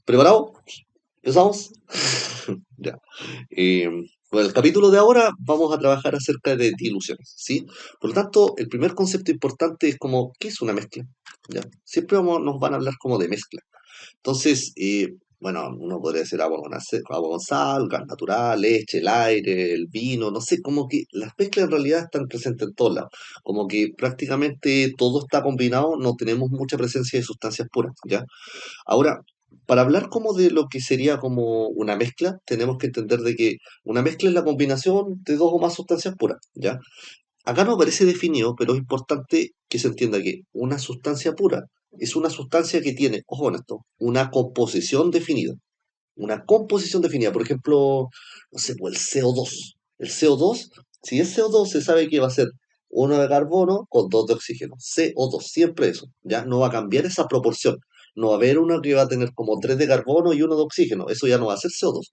¿Preparado? ¿Empezamos? Ya. Eh, bueno, el capítulo de ahora vamos a trabajar acerca de diluciones, ¿sí? Por lo tanto, el primer concepto importante es como, ¿qué es una mezcla? ¿Ya? Siempre nos van a hablar como de mezcla. Entonces, bueno, uno podría decir agua con sal, gas natural, leche, el aire, el vino, no sé, como que las mezclas en realidad están presentes en todos lados. Como que prácticamente todo está combinado, no tenemos mucha presencia de sustancias puras, ¿ya? Ahora, para hablar como de lo que sería como una mezcla, tenemos que entender de que una mezcla es la combinación de dos o más sustancias puras, ¿ya? Acá no aparece definido, pero es importante que se entienda que una sustancia pura es una sustancia que tiene, ojo con esto, una composición definida. Una composición definida, por ejemplo, no sé, pues el CO2. El CO2, si es CO2, se sabe que va a ser uno de carbono con dos de oxígeno. CO2, siempre eso. Ya no va a cambiar esa proporción. No va a haber uno que va a tener como tres de carbono y uno de oxígeno. Eso ya no va a ser CO2.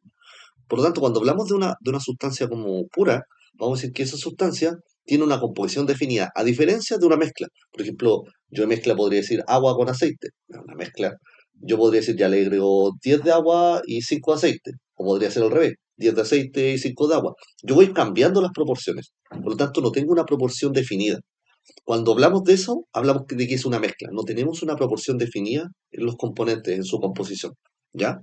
Por lo tanto, cuando hablamos de una sustancia como pura, vamos a decir que esa sustancia tiene una composición definida, a diferencia de una mezcla. Por ejemplo, yo de mezcla podría decir agua con aceite. Una mezcla, yo podría decir ya le agrego 10 de agua y 5 de aceite. O podría ser al revés, 10 de aceite y 5 de agua. Yo voy cambiando las proporciones. Por lo tanto, no tengo una proporción definida. Cuando hablamos de eso, hablamos de que es una mezcla. No tenemos una proporción definida en los componentes, en su composición. ¿Ya?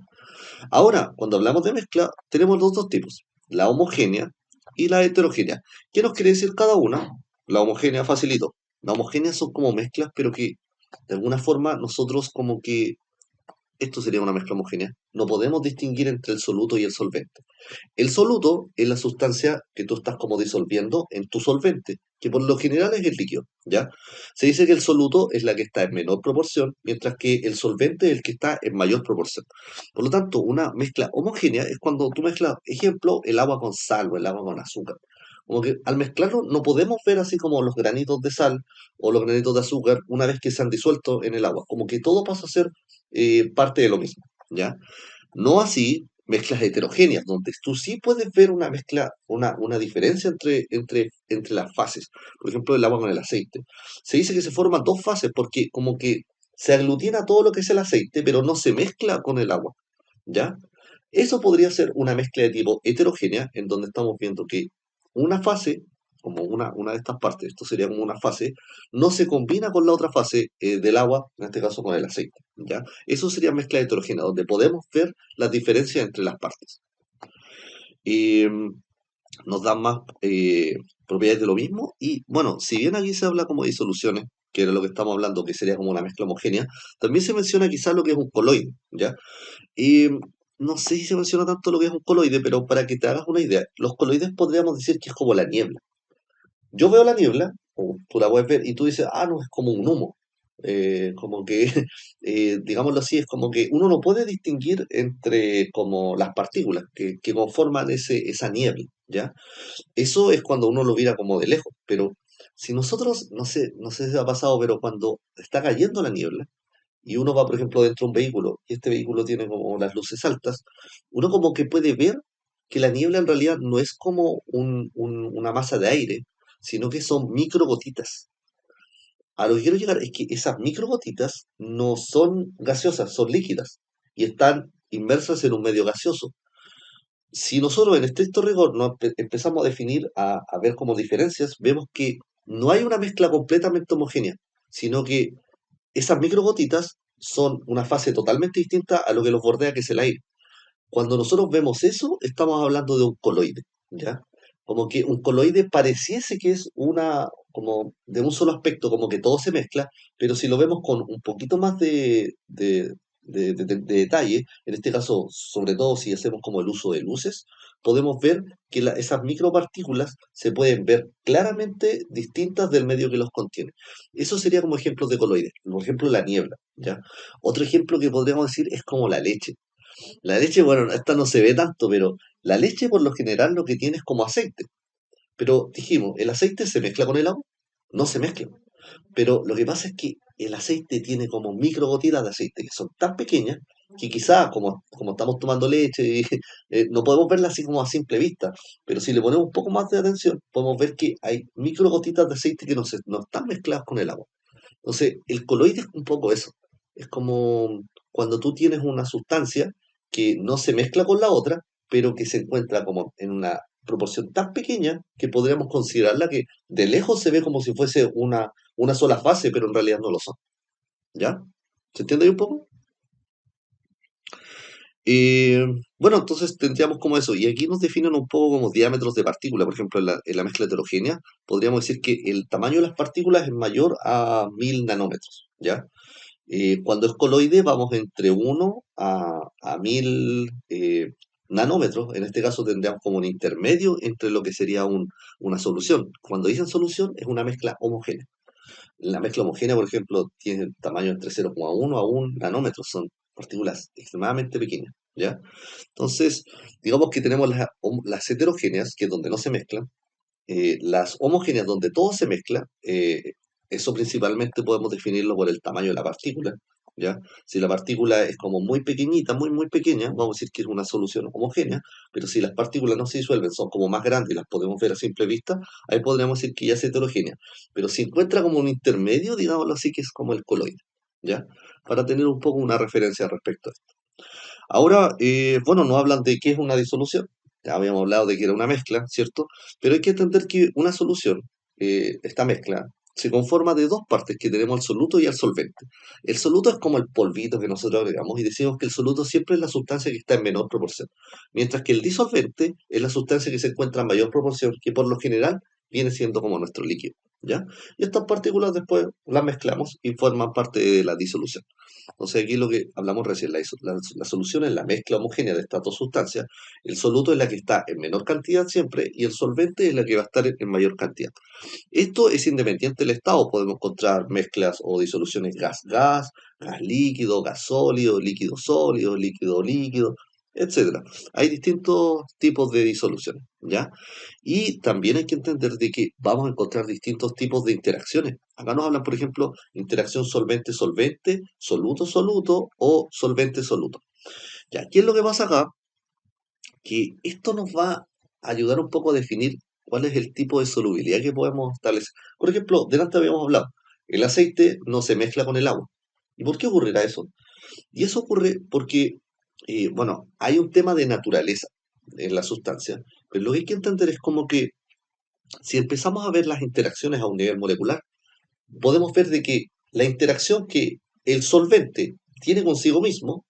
Ahora, cuando hablamos de mezcla, tenemos los dos tipos, la homogénea y la heterogénea. ¿Qué nos quiere decir cada una? La homogénea, facilito. La homogénea son como mezclas, pero que de alguna forma nosotros como que esto sería una mezcla homogénea. No podemos distinguir entre el soluto y el solvente. El soluto es la sustancia que tú estás como disolviendo en tu solvente, que por lo general es el líquido, ¿ya? Se dice que el soluto es la que está en menor proporción, mientras que el solvente es el que está en mayor proporción. Por lo tanto, una mezcla homogénea es cuando tú mezclas, ejemplo, el agua con sal o el agua con azúcar. Como que al mezclarlo no podemos ver así como los granitos de sal o los granitos de azúcar una vez que se han disuelto en el agua. Como que todo pasa a ser parte de lo mismo, ¿ya? No así mezclas heterogéneas, donde tú sí puedes ver una mezcla, una diferencia entre las fases. Por ejemplo, el agua con el aceite. Se dice que se forman dos fases porque como que se aglutina todo lo que es el aceite, pero no se mezcla con el agua, ¿ya? Eso podría ser una mezcla de tipo heterogénea, en donde estamos viendo que una fase, como una de estas partes, esto sería como una fase, no se combina con la otra fase del agua, en este caso con el aceite, ¿ya? Eso sería mezcla heterogénea, donde podemos ver las diferencias entre las partes. Y nos dan más propiedades de lo mismo, y bueno, si bien aquí se habla como de disoluciones, que era lo que estamos hablando, que sería como una mezcla homogénea, también se menciona quizás lo que es un coloide, ¿ya? Y no sé si se menciona tanto lo que es un coloide, pero para que te hagas una idea, los coloides podríamos decir que es como la niebla. Yo veo la niebla, o tú la puedes ver, y tú dices, ah, no, es como un humo. Como que, digámoslo así, es como que uno no puede distinguir entre como las partículas que conforman esa niebla, ¿ya? Eso es cuando uno lo mira como de lejos, pero si nosotros, no sé si ha pasado, pero cuando está cayendo la niebla, y uno va, por ejemplo, dentro de un vehículo y este vehículo tiene como las luces altas, uno como que puede ver que la niebla en realidad no es como una masa de aire, sino que son microgotitas. A lo que quiero llegar es que esas microgotitas no son gaseosas, son líquidas y están inmersas en un medio gaseoso. Si nosotros en estricto rigor nos empezamos a definir, a ver como diferencias, vemos que no hay una mezcla completamente homogénea, sino que esas microgotitas son una fase totalmente distinta a lo que los bordea, que es el aire. Cuando nosotros vemos eso, estamos hablando de un coloide, ¿ya? Como que un coloide pareciese que es como de un solo aspecto, como que todo se mezcla, pero si lo vemos con un poquito más de detalle, en este caso, sobre todo si hacemos como el uso de luces, podemos ver que esas micropartículas se pueden ver claramente distintas del medio que los contiene. Eso sería como ejemplos de coloides, por ejemplo la niebla, ¿ya? Otro ejemplo que podríamos decir es como la leche. La leche, bueno, esta no se ve tanto, pero la leche por lo general lo que tiene es como aceite. Pero dijimos, ¿el aceite se mezcla con el agua? No se mezcla. Pero lo que pasa es que el aceite tiene como microgotitas de aceite que son tan pequeñas que quizás como estamos tomando leche, no podemos verla así como a simple vista. Pero si le ponemos un poco más de atención, podemos ver que hay microgotitas de aceite que no están mezcladas con el agua. Entonces, el coloide es un poco eso. Es como cuando tú tienes una sustancia que no se mezcla con la otra, pero que se encuentra como en una proporción tan pequeña que podríamos considerarla que de lejos se ve como si fuese una sola fase, pero en realidad no lo son. ¿Ya? ¿Se entiende ahí un poco? Eh, bueno, entonces tendríamos como eso, y aquí nos definen un poco como diámetros de partículas, por ejemplo, en la mezcla heterogénea, podríamos decir que el tamaño de las partículas es mayor a 1000 nanómetros, ¿ya? Cuando es coloide vamos entre 1 a 1000 nanómetros, en este caso tendríamos como un intermedio entre lo que sería una solución. Cuando dicen solución es una mezcla homogénea. La mezcla homogénea, por ejemplo, tiene tamaño entre 0,1 a 1 nanómetros, son partículas extremadamente pequeñas, ¿ya? Entonces, digamos que tenemos las heterogéneas, que es donde no se mezclan, las homogéneas, donde todo se mezcla, eso principalmente podemos definirlo por el tamaño de la partícula, ¿ya? Si la partícula es como muy pequeñita, muy, muy pequeña, vamos a decir que es una solución homogénea, pero si las partículas no se disuelven, son como más grandes y las podemos ver a simple vista, ahí podríamos decir que ya es heterogénea. Pero si encuentra como un intermedio, digámoslo así, que es como el coloide, ¿ya? Para tener un poco una referencia al respecto a esto. Ahora, bueno, no hablan de qué es una disolución. Ya habíamos hablado de que era una mezcla, ¿cierto? Pero hay que entender que una solución, esta mezcla, se conforma de dos partes, que tenemos el soluto y el solvente. El soluto es como el polvito que nosotros agregamos y decimos que el soluto siempre es la sustancia que está en menor proporción, mientras que el disolvente es la sustancia que se encuentra en mayor proporción, que por lo general viene siendo como nuestro líquido, ¿ya? Y estas partículas después las mezclamos y forman parte de la disolución. Entonces aquí lo que hablamos recién, la solución es la mezcla homogénea de estas dos sustancias, el soluto es la que está en menor cantidad siempre y el solvente es la que va a estar en mayor cantidad. Esto es independiente del estado, podemos encontrar mezclas o disoluciones gas-gas, gas líquido, gas sólido, líquido líquido, etcétera. Hay distintos tipos de disoluciones, ¿ya? Y también hay que entender de que vamos a encontrar distintos tipos de interacciones. Acá nos hablan, por ejemplo, interacción solvente-solvente, soluto-soluto o solvente-soluto. Ya, ¿qué es lo que pasa acá? Que esto nos va a ayudar un poco a definir cuál es el tipo de solubilidad que podemos establecer. Por ejemplo, delante habíamos hablado, el aceite no se mezcla con el agua. ¿Y por qué ocurrirá eso? Y eso ocurre porque, bueno, hay un tema de naturaleza en la sustancia, pero lo que hay que entender es como que si empezamos a ver las interacciones a un nivel molecular, podemos ver de que la interacción que el solvente tiene consigo mismo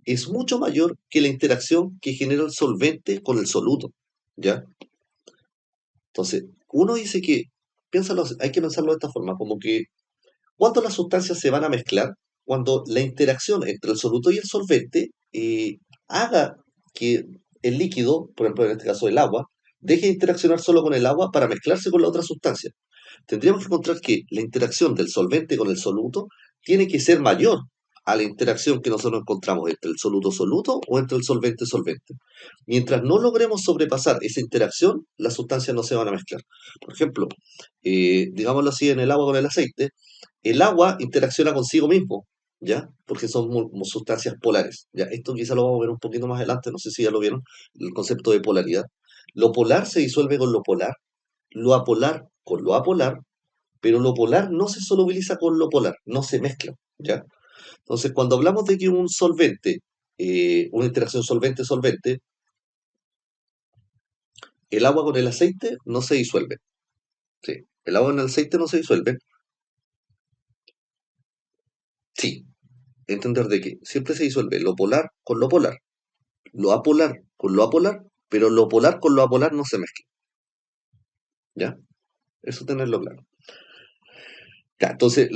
es mucho mayor que la interacción que genera el solvente con el soluto, ¿ya? Entonces, uno dice que, hay que pensarlo de esta forma, como que cuando las sustancias se van a mezclar, cuando la interacción entre el soluto y el solvente haga que el líquido, por ejemplo en este caso el agua, deje de interaccionar solo con el agua para mezclarse con la otra sustancia. Tendríamos que encontrar que la interacción del solvente con el soluto tiene que ser mayor a la interacción que nosotros encontramos entre el soluto-soluto o entre el solvente-solvente. Mientras no logremos sobrepasar esa interacción, las sustancias no se van a mezclar. Por ejemplo, digámoslo así, en el agua con el agua interacciona consigo mismo, ¿ya? Porque son sustancias polares, ¿ya? Esto quizá lo vamos a ver un poquito más adelante, no sé si ya lo vieron, el concepto de polaridad. Lo polar se disuelve con lo apolar con lo apolar, pero lo polar no se solubiliza con lo polar, no se mezcla, ¿ya? Entonces, cuando hablamos de que un solvente, una interacción solvente-solvente, el agua con el aceite no se disuelve, ¿sí? El agua con el aceite no se disuelve, sí, entender de que siempre se disuelve lo polar con lo apolar con lo apolar, pero lo polar con lo apolar no se mezcla, ¿ya? Eso tenerlo claro. Ya, entonces,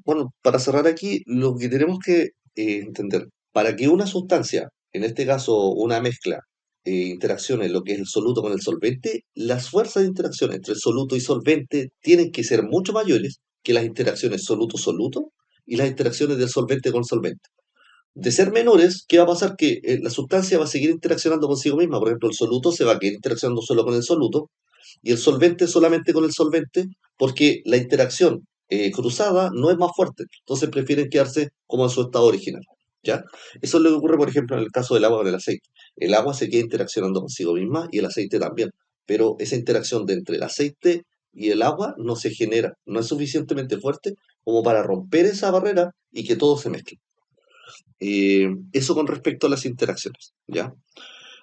bueno, para cerrar aquí, lo que tenemos que entender, para que una sustancia, en este caso una mezcla, interaccione lo que es el soluto con el solvente, las fuerzas de interacción entre el soluto y solvente tienen que ser mucho mayores que las interacciones soluto-soluto y las interacciones del solvente con solvente. De ser menores, ¿qué va a pasar? Que la sustancia va a seguir interaccionando consigo misma. Por ejemplo, el soluto se va a quedar interaccionando solo con el soluto y el solvente solamente con el solvente porque la interacción cruzada no es más fuerte. Entonces prefieren quedarse como en su estado original. ¿Ya? Eso es lo que ocurre, por ejemplo, en el caso del agua con el aceite. El agua se queda interaccionando consigo misma y el aceite también. Pero esa interacción de entre el aceite y el agua no se genera, no es suficientemente fuerte como para romper esa barrera y que todo se mezcle. Eso con respecto a las interacciones, ¿ya?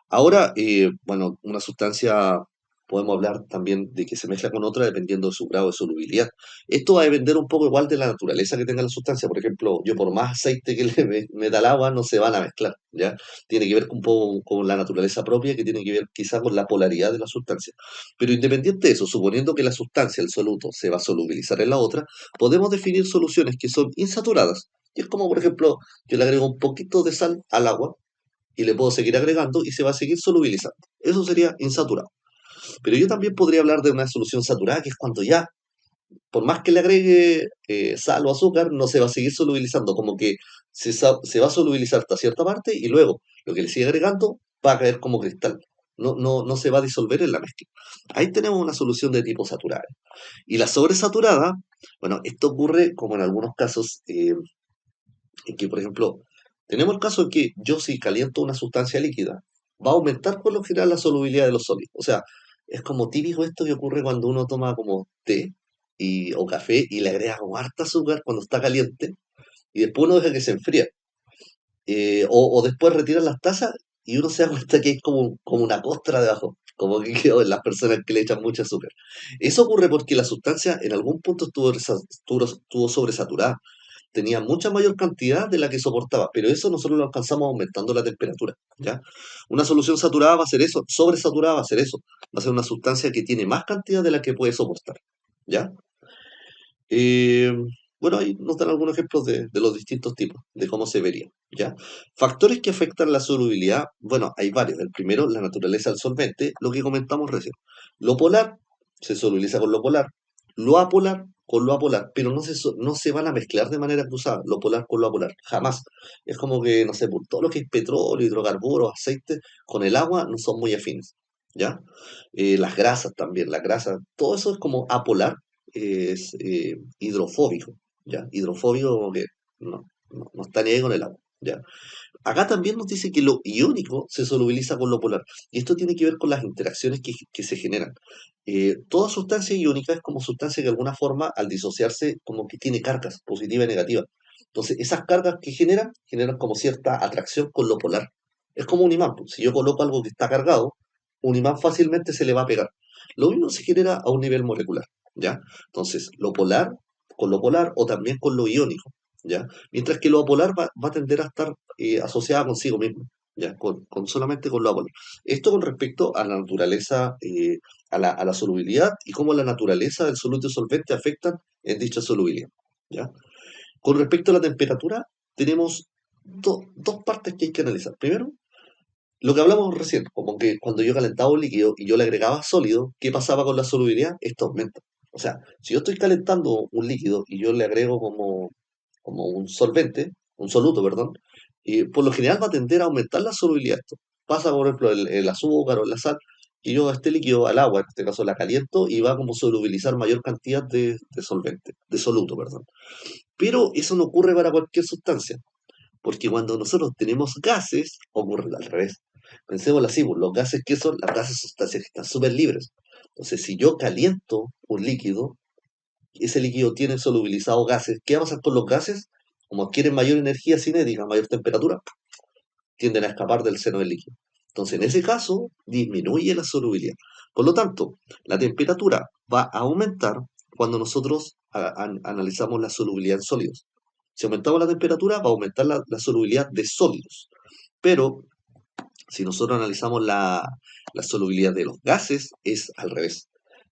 Ahora, bueno, una sustancia, podemos hablar también de que se mezcla con otra dependiendo de su grado de solubilidad. Esto va a depender un poco igual de la naturaleza que tenga la sustancia. Por ejemplo, yo por más aceite que le meta al agua, no se van a mezclar, ¿ya? Tiene que ver un poco con la naturaleza propia, que tiene que ver quizá con la polaridad de la sustancia. Pero independiente de eso, suponiendo que la sustancia, el soluto, se va a solubilizar en la otra, podemos definir soluciones que son insaturadas. Y es como, por ejemplo, yo le agrego un poquito de sal al agua y le puedo seguir agregando y se va a seguir solubilizando. Eso sería insaturado. Pero yo también podría hablar de una solución saturada, que es cuando ya, por más que le agregue sal o azúcar, no se va a seguir solubilizando, como que se va a solubilizar hasta cierta parte y luego lo que le sigue agregando va a caer como cristal. No se va a disolver en la mezcla. Ahí tenemos una solución de tipo saturada. Y la sobresaturada, bueno, esto ocurre como en algunos casos en que, por ejemplo, tenemos el caso en que yo si caliento una sustancia líquida, va a aumentar por lo general la solubilidad de los sólidos. O sea, es como típico esto que ocurre cuando uno toma como té o café y le agrega como harta azúcar cuando está caliente y después uno deja que se enfríe. O después retiran las tazas y uno se da cuenta que hay como una costra debajo, como que quedó en las personas que le echan mucho azúcar. Eso ocurre porque la sustancia en algún punto estuvo sobresaturada, tenía mucha mayor cantidad de la que soportaba, pero eso nosotros lo alcanzamos aumentando la temperatura, ¿ya? Una solución saturada va a ser eso, sobresaturada va a ser eso, va a ser una sustancia que tiene más cantidad de la que puede soportar, ¿ya? Eh, bueno, ahí nos dan algunos ejemplos de los distintos tipos, de cómo se vería, ¿ya? Factores que afectan la solubilidad, bueno, hay varios. El primero, la naturaleza del solvente, lo que comentamos recién. Lo polar se solubiliza con lo polar, lo apolar con lo apolar, pero no se van a mezclar de manera cruzada, lo polar con lo apolar, jamás. Es como que, no sé, por todo lo que es petróleo, hidrocarburos, aceite, con el agua no son muy afines, ¿ya? Las grasas también, las grasas, todo eso es como apolar, es hidrofóbico, ¿ya? Hidrofóbico como que no está ni ahí con el agua, ¿ya? Acá también nos dice que lo iónico se solubiliza con lo polar, y esto tiene que ver con las interacciones que se generan. Toda sustancia iónica es como sustancia que de alguna forma, al disociarse, como que tiene cargas, positiva y negativa. Entonces, esas cargas que generan como cierta atracción con lo polar. Es como un imán, pues. Si yo coloco algo que está cargado, un imán fácilmente se le va a pegar. Lo mismo se genera a un nivel molecular, ¿ya? Entonces, lo polar con lo polar o también con lo iónico, ¿ya? Mientras que lo apolar va a tender a estar asociada consigo mismo, ¿ya? Solamente con lo apolar. Esto con respecto a la naturaleza, a la solubilidad y cómo la naturaleza del soluto y solvente afectan en dicha solubilidad, ¿ya? Con respecto a la temperatura, tenemos dos partes que hay que analizar. Primero, lo que hablamos recién, como que cuando yo calentaba un líquido y yo le agregaba sólido, ¿qué pasaba con la solubilidad? Esto aumenta. O sea, si yo estoy calentando un líquido y yo le agrego como un solvente, un soluto, perdón, y por lo general va a tender a aumentar la solubilidad. Esto pasa, por ejemplo, el azúcar o la sal, que yo a este líquido, al agua, en este caso la caliento, y va como a solubilizar mayor cantidad de solvente, de soluto, perdón. Pero eso no ocurre para cualquier sustancia. Porque cuando nosotros tenemos gases, ocurre al revés. Pensémoslo así, pues, los gases que son, las gases sustancias que están súper libres. Entonces, si yo caliento un líquido, ese líquido tiene solubilizados gases. ¿Qué va a pasar con los gases? Como adquieren mayor energía cinética, mayor temperatura, tienden a escapar del seno del líquido. Entonces, en ese caso, disminuye la solubilidad. Por lo tanto, la temperatura va a aumentar cuando nosotros analizamos la solubilidad en sólidos. Si aumentamos la temperatura, va a aumentar la solubilidad de sólidos. Pero si nosotros analizamos la solubilidad de los gases, es al revés.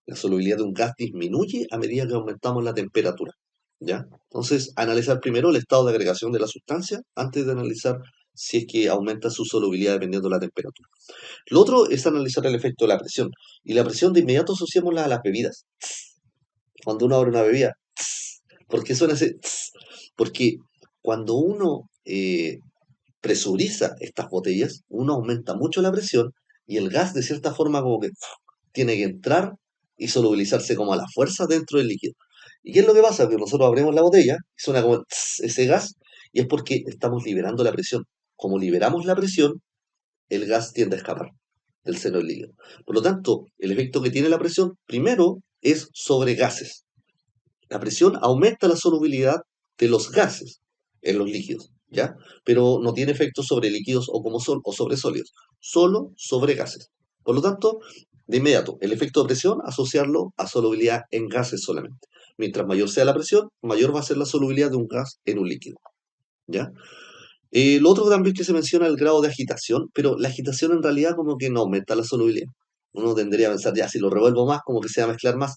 La solubilidad de un gas disminuye a medida que aumentamos la temperatura, ¿ya? Entonces, analizar primero el estado de agregación de la sustancia antes de analizar si es que aumenta su solubilidad dependiendo de la temperatura. Lo otro es analizar el efecto de la presión. Y la presión de inmediato asociémosla a las bebidas. Cuando uno abre una bebida, ¿por qué suena ese? Porque cuando uno presuriza estas botellas, uno aumenta mucho la presión y el gas de cierta forma como que tiene que entrar y solubilizarse como a la fuerza dentro del líquido. ¿Y qué es lo que pasa? Que nosotros abrimos la botella y suena como ese gas y es porque estamos liberando la presión. Como liberamos la presión, el gas tiende a escapar del seno del líquido. Por lo tanto, el efecto que tiene la presión primero es sobre gases. La presión aumenta la solubilidad de los gases en los líquidos. ¿ya? Pero no tiene efecto sobre líquidos o, como o sobre sólidos, solo sobre gases. Por lo tanto, de inmediato, el efecto de presión, asociarlo a solubilidad en gases solamente. Mientras mayor sea la presión, mayor va a ser la solubilidad de un gas en un líquido, ¿ya? Lo otro también que se menciona es el grado de agitación, pero la agitación en realidad como que no aumenta la solubilidad. Uno tendría a pensar, ya, si lo revuelvo más, como que se va a mezclar más.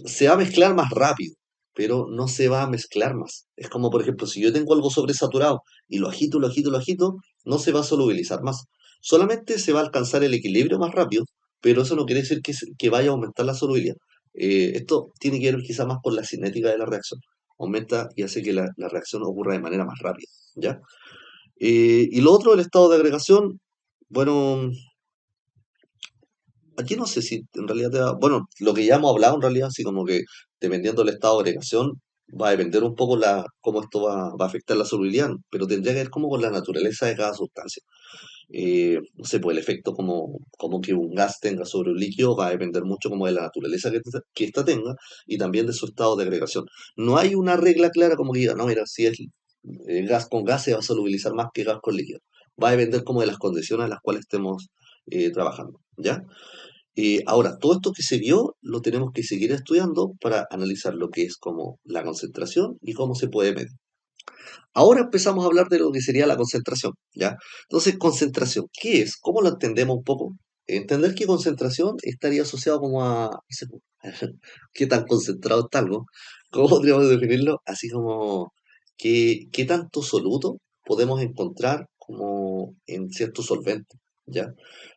Se va a mezclar más rápido, pero no se va a mezclar más. Es como, por ejemplo, si yo tengo algo sobresaturado y lo agito, lo agito, lo agito, no se va a solubilizar más. Solamente se va a alcanzar el equilibrio más rápido, pero eso no quiere decir que vaya a aumentar la solubilidad. Esto tiene que ver quizá más con la cinética de la reacción. Aumenta y hace que la reacción ocurra de manera más rápida, ¿ya? Y lo otro, el estado de agregación, bueno, aquí no sé si en realidad bueno, lo que ya hemos hablado en realidad, así como que dependiendo del estado de agregación, va a depender un poco cómo esto va a afectar la solubilidad, pero tendría que ver como con la naturaleza de cada sustancia. No sé, pues el efecto como que un gas tenga sobre un líquido va a depender mucho como de la naturaleza que ésta tenga y también de su estado de agregación. No hay una regla clara como que diga, no, mira, si es gas con gas se va a solubilizar más que gas con líquido. Va a depender como de las condiciones en las cuales estemos trabajando, ¿ya? Ahora, todo esto que se vio lo tenemos que seguir estudiando para analizar lo que es como la concentración y cómo se puede medir. Ahora empezamos a hablar de lo que sería la concentración, ¿ya? Entonces, concentración, ¿qué es? ¿Cómo lo entendemos un poco? Entender que concentración estaría asociado como a, no sé, qué tan concentrado está algo. ¿Cómo podríamos definirlo? Así como qué tanto soluto podemos encontrar como en ciertos solventes, ¿ya?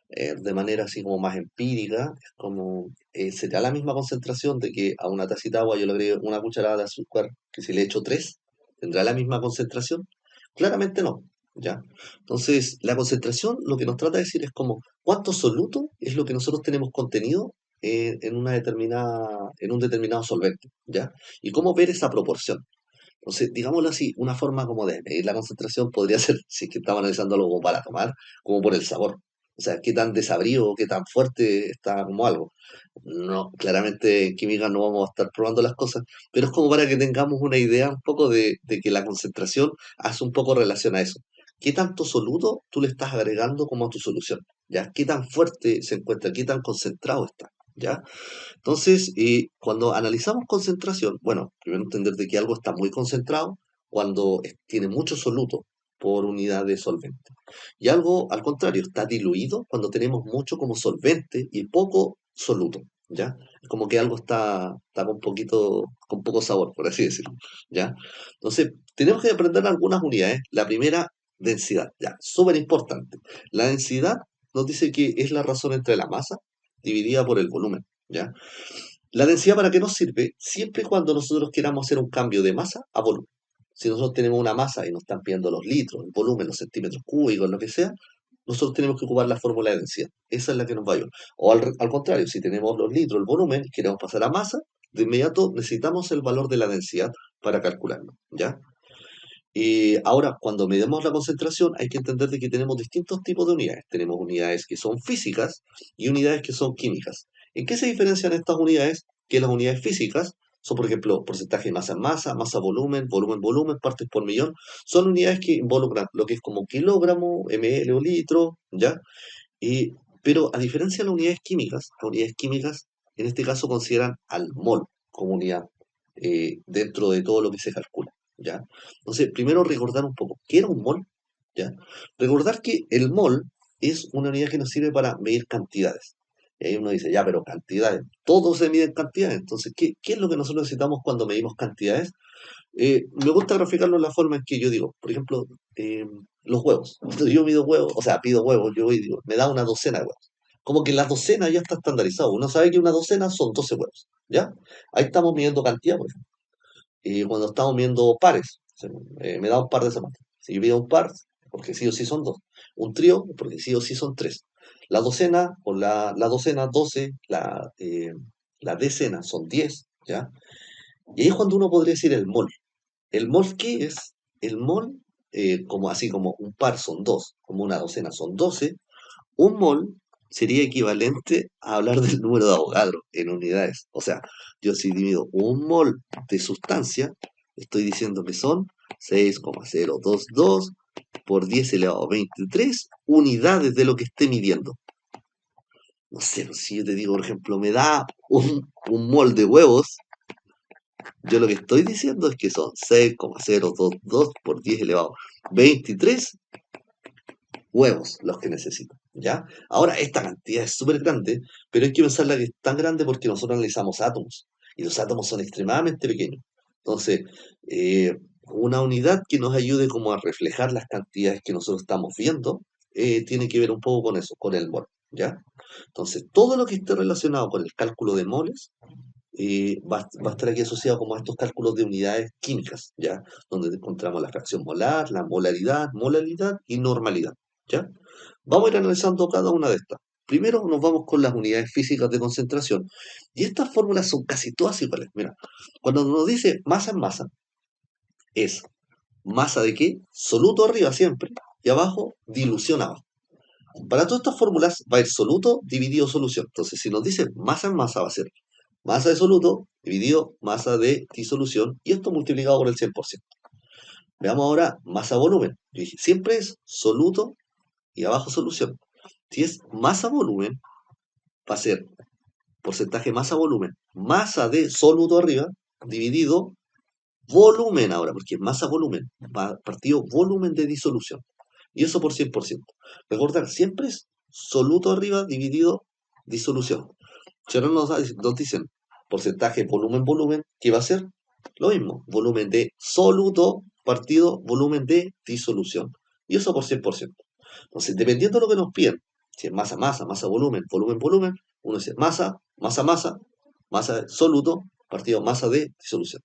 De manera así como más empírica, es como, ¿sería la misma concentración de que a una tacita de agua yo le agrego una cucharada de azúcar que si le echo tres? ¿Tendrá la misma concentración? Claramente no, ¿ya? Entonces, la concentración lo que nos trata de decir es como cuánto soluto es lo que nosotros tenemos contenido en un determinado solvente, ¿ya? Y cómo ver esa proporción. Entonces, digámoslo así, una forma como de medir la concentración podría ser, si es que estamos analizando algo como para tomar, como por el sabor. O sea, qué tan desabrido, qué tan fuerte está como algo. No, claramente en química no vamos a estar probando las cosas, pero es como para que tengamos una idea un poco de que la concentración hace un poco relación a eso. ¿Qué tanto soluto tú le estás agregando como a tu solución? ¿Ya? ¿Qué tan fuerte se encuentra? ¿Qué tan concentrado está? ¿Ya? Entonces, cuando analizamos concentración, bueno, primero entender de que algo está muy concentrado cuando tiene mucho soluto por unidad de solvente. Y algo, al contrario, está diluido cuando tenemos mucho como solvente y poco soluto, ¿ya? Es como que algo está con poco sabor, por así decirlo, ¿ya? Entonces, tenemos que aprender algunas unidades. La primera, densidad, ya, súper importante. La densidad nos dice que es la razón entre la masa dividida por el volumen, ¿ya? La densidad para qué nos sirve siempre y cuando nosotros queramos hacer un cambio de masa a volumen. Si nosotros tenemos una masa y nos están pidiendo los litros, el volumen, los centímetros cúbicos, lo que sea, nosotros tenemos que ocupar la fórmula de densidad. Esa es la que nos va a ayudar. O al contrario, si tenemos los litros, el volumen, y queremos pasar a masa, de inmediato necesitamos el valor de la densidad para calcularlo, ¿ya? Y ahora, cuando medimos la concentración, hay que entender de que tenemos distintos tipos de unidades. Tenemos unidades que son físicas y unidades que son químicas. ¿En qué se diferencian estas unidades? Que las unidades físicas son, por ejemplo, porcentaje de masa en masa, masa volumen, volumen volumen, partes por millón. Son unidades que involucran lo que es como kilogramo, ml o litro, ¿ya? Y, pero a diferencia de las unidades químicas en este caso consideran al mol como unidad dentro de todo lo que se calcula, ¿ya? Entonces, primero recordar un poco, ¿qué era un mol? ¿Ya? Recordar que el mol es una unidad que nos sirve para medir cantidades. Y ahí uno dice, ya, pero cantidades, todo se mide en cantidades. Entonces, ¿qué es lo que nosotros necesitamos cuando medimos cantidades? Me gusta graficarlo en la forma en que yo digo, por ejemplo, los huevos. Cuando yo mido huevos, o sea, pido huevos, yo voy y digo, me da una docena de huevos. Como que la docena ya está estandarizado. Uno sabe que una docena son 12 huevos, ¿ya? Ahí estamos midiendo cantidad, por ejemplo. Y cuando estamos viendo pares, o sea, me da un par de zapatos. Si yo pido un par, porque sí o sí son dos. Un trío, porque sí o sí son tres. La docena, o la docena, 12, la decena son 10, ¿ya? Y ahí es cuando uno podría decir el mol. ¿El mol qué es? El mol, como así como un par son dos, como una docena son 12, un mol sería equivalente a hablar del número de Avogadro en unidades. O sea, yo si divido un mol de sustancia, estoy diciendo que son 6,022 por 10 elevado a 23 unidades de lo que esté midiendo. No sé, si yo te digo, por ejemplo, me da un mol de huevos, yo lo que estoy diciendo es que son 6,022 por 10 elevado a 23 huevos los que necesito, ¿ya? Ahora, esta cantidad es súper grande, pero hay que pensarla que es tan grande porque nosotros analizamos átomos, y los átomos son extremadamente pequeños. Entonces, una unidad que nos ayude como a reflejar las cantidades que nosotros estamos viendo, tiene que ver un poco con eso, con el mol, ¿ya? Entonces, todo lo que esté relacionado con el cálculo de moles, va a estar aquí asociado como a estos cálculos de unidades químicas, ¿ya? Donde encontramos la fracción molar, la molaridad y normalidad, ¿ya? Vamos a ir analizando cada una de estas. Primero nos vamos con las unidades físicas de concentración. Y estas fórmulas son casi todas iguales. Mira, cuando nos dice masa en masa, es masa de qué? Soluto arriba siempre y abajo dilución abajo. Para todas estas fórmulas va a ir soluto dividido solución. Entonces, si nos dice masa en masa, va a ser masa de soluto dividido masa de disolución y esto multiplicado por el 100%. Veamos ahora masa-volumen. Yo dije, siempre es soluto y abajo solución. Si es masa-volumen, va a ser porcentaje masa-volumen, masa de soluto arriba, dividido volumen ahora, porque es masa-volumen, partido volumen de disolución. Y eso por 100%. Recordar, siempre es soluto arriba dividido disolución. Si ahora nos dicen porcentaje volumen-volumen, ¿qué va a ser? Lo mismo, volumen de soluto partido volumen de disolución. Y eso por 100%. Entonces, dependiendo de lo que nos piden, si es masa-masa, masa-volumen, volumen-volumen, uno dice masa-masa, masa de soluto partido masa de disolución.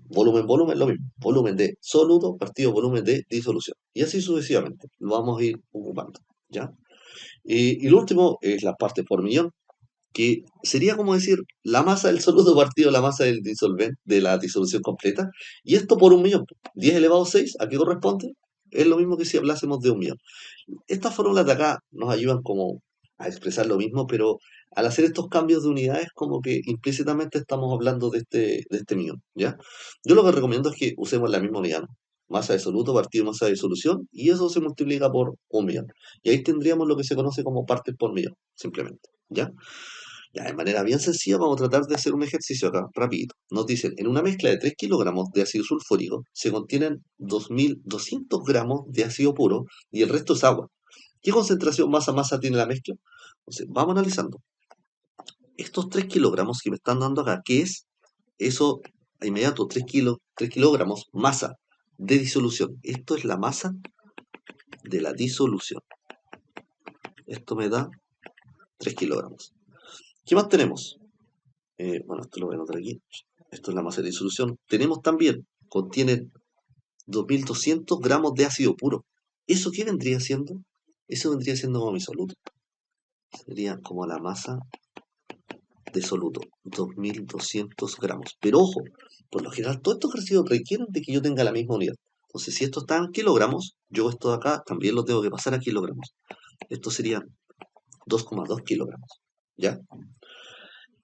Volumen-volumen, lo mismo. Volumen de soluto partido volumen de disolución. Y así sucesivamente. Lo vamos a ir ocupando. ¿Ya? Y lo último es la parte por millón, que sería como decir la masa del soluto partido la masa del disolvente, de la disolución completa, y esto por un millón. 10 elevado a 6, ¿a qué corresponde? Es lo mismo que si hablásemos de un millón. Estas fórmulas de acá nos ayudan como a expresar lo mismo, pero al hacer estos cambios de unidades, como que implícitamente estamos hablando de este millón, ¿ya? Yo lo que recomiendo es que usemos la misma unidad, ¿no? Masa de soluto partido masa de disolución, y eso se multiplica por un millón. Y ahí tendríamos lo que se conoce como partes por millón, simplemente, ¿ya? Ya, de manera bien sencilla vamos a tratar de hacer un ejercicio acá, rapidito. Nos dicen, en una mezcla de 3 kilogramos de ácido sulfúrico se contienen 2.200 gramos de ácido puro y el resto es agua. ¿Qué concentración masa-masa tiene la mezcla? Entonces, vamos analizando. Estos 3 kilogramos que me están dando acá, ¿qué es? Eso, a inmediato, 3 kilogramos masa de disolución. Esto es la masa de la disolución. Esto me da 3 kilogramos. ¿Qué más tenemos? Bueno, esto lo voy a anotar aquí. Esto es la masa de disolución. Tenemos también, contiene 2.200 gramos de ácido puro. ¿Eso qué vendría siendo? Eso vendría siendo como mi soluto. Sería como la masa de soluto, 2.200 gramos. Pero ojo, por lo general todos estos ejercicios requieren de que yo tenga la misma unidad. Entonces, si esto está en kilogramos, yo esto de acá también lo tengo que pasar a kilogramos. Esto serían 2,2 kilogramos. ¿Ya?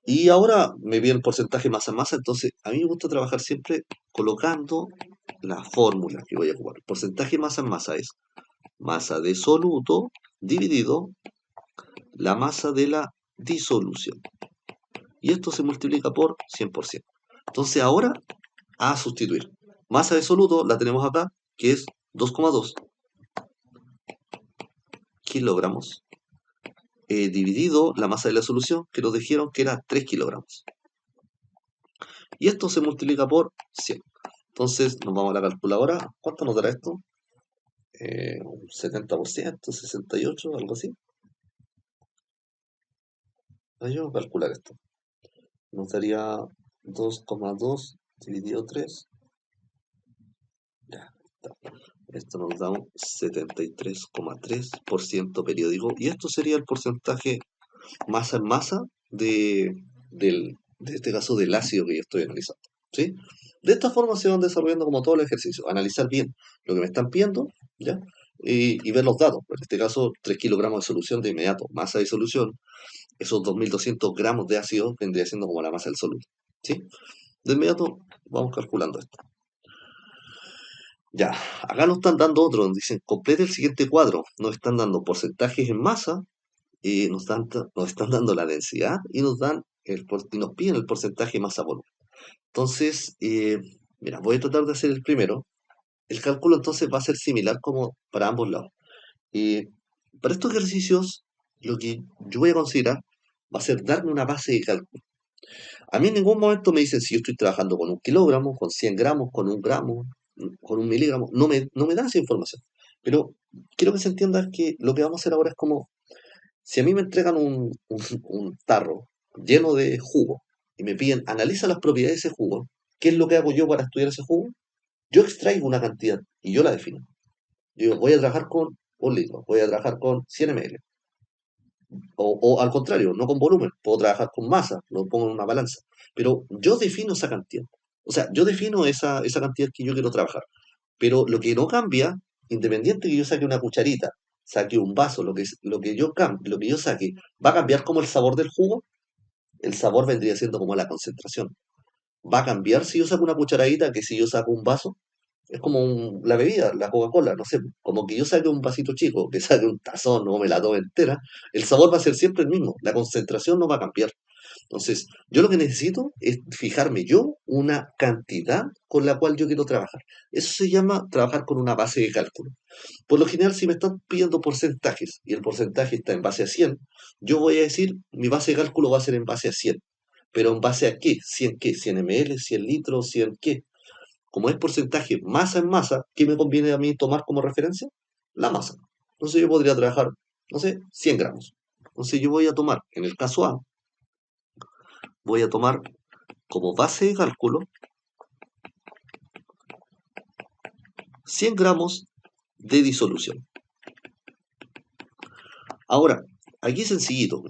Y ahora me viene el porcentaje masa-masa, entonces a mí me gusta trabajar siempre colocando la fórmula que voy a ocupar. Porcentaje masa-masa es masa de soluto dividido la masa de la disolución. Y esto se multiplica por 100%. Entonces ahora a sustituir. Masa de soluto la tenemos acá, que es 2,2 kilogramos, dividido la masa de la solución, que nos dijeron que era 3 kilogramos. Y esto se multiplica por 100. Entonces nos vamos a la calculadora. ¿Cuánto nos dará esto? Un 70%, 68%, algo así. Yo voy a calcular esto. Nos daría 2,2 dividido 3. Ya está. Esto nos da un 73,3% periódico. Y esto sería el porcentaje masa en masa de este caso del ácido que yo estoy analizando. ¿Sí? De esta forma se van desarrollando como todos los ejercicios. Analizar bien lo que me están pidiendo, ¿ya? Y ver los datos. En este caso, 3 kilogramos de solución de inmediato. Masa de solución, esos 2.200 gramos de ácido vendría siendo como la masa del soluto. ¿Sí? De inmediato vamos calculando esto. Ya, acá nos están dando otro, nos dicen complete el siguiente cuadro. Nos están dando porcentajes en masa, y nos están dando la densidad y y nos piden el porcentaje masa volumen. Entonces, mira, voy a tratar de hacer el primero. El cálculo entonces va a ser similar como para ambos lados. Y para estos ejercicios, lo que yo voy a considerar va a ser darme una base de cálculo. A mí en ningún momento me dicen si yo estoy trabajando con 1 kilogramo, con 100 gramos, con 1 gramo, con 1 miligramo. No me dan esa información. Pero quiero que se entienda que lo que vamos a hacer ahora es como si a mí me entregan un tarro lleno de jugo y me piden analiza las propiedades de ese jugo, ¿qué es lo que hago yo para estudiar ese jugo? Yo extraigo una cantidad y yo la defino. Yo digo, voy a trabajar con 1 litro, voy a trabajar con 100 ml. O al contrario, no con volumen, puedo trabajar con masa, lo pongo en una balanza. Pero yo defino esa cantidad. O sea, yo defino esa cantidad que yo quiero trabajar. Pero lo que no cambia, independiente que yo saque una cucharita, saque un vaso, lo que yo saque, ¿va a cambiar como el sabor del jugo? El sabor vendría siendo como la concentración. ¿Va a cambiar si yo saco una cucharadita que si yo saco un vaso? Es como la bebida, la Coca-Cola, no sé, como que yo saque un vasito chico, que saque un tazón o me la tome entera, el sabor va a ser siempre el mismo, la concentración no va a cambiar. Entonces, yo lo que necesito es fijarme yo una cantidad con la cual yo quiero trabajar. Eso se llama trabajar con una base de cálculo. Por lo general, si me están pidiendo porcentajes y el porcentaje está en base a 100, yo voy a decir, mi base de cálculo va a ser en base a 100. ¿Pero en base a qué? ¿100 qué? ¿100 ml? ¿100 litros? ¿100 qué? Como es porcentaje masa en masa, ¿qué me conviene a mí tomar como referencia? La masa. Entonces yo podría trabajar, no sé, 100 gramos. Entonces yo voy a tomar, en el caso A, voy a tomar como base de cálculo 100 gramos de disolución. Ahora, aquí es sencillito.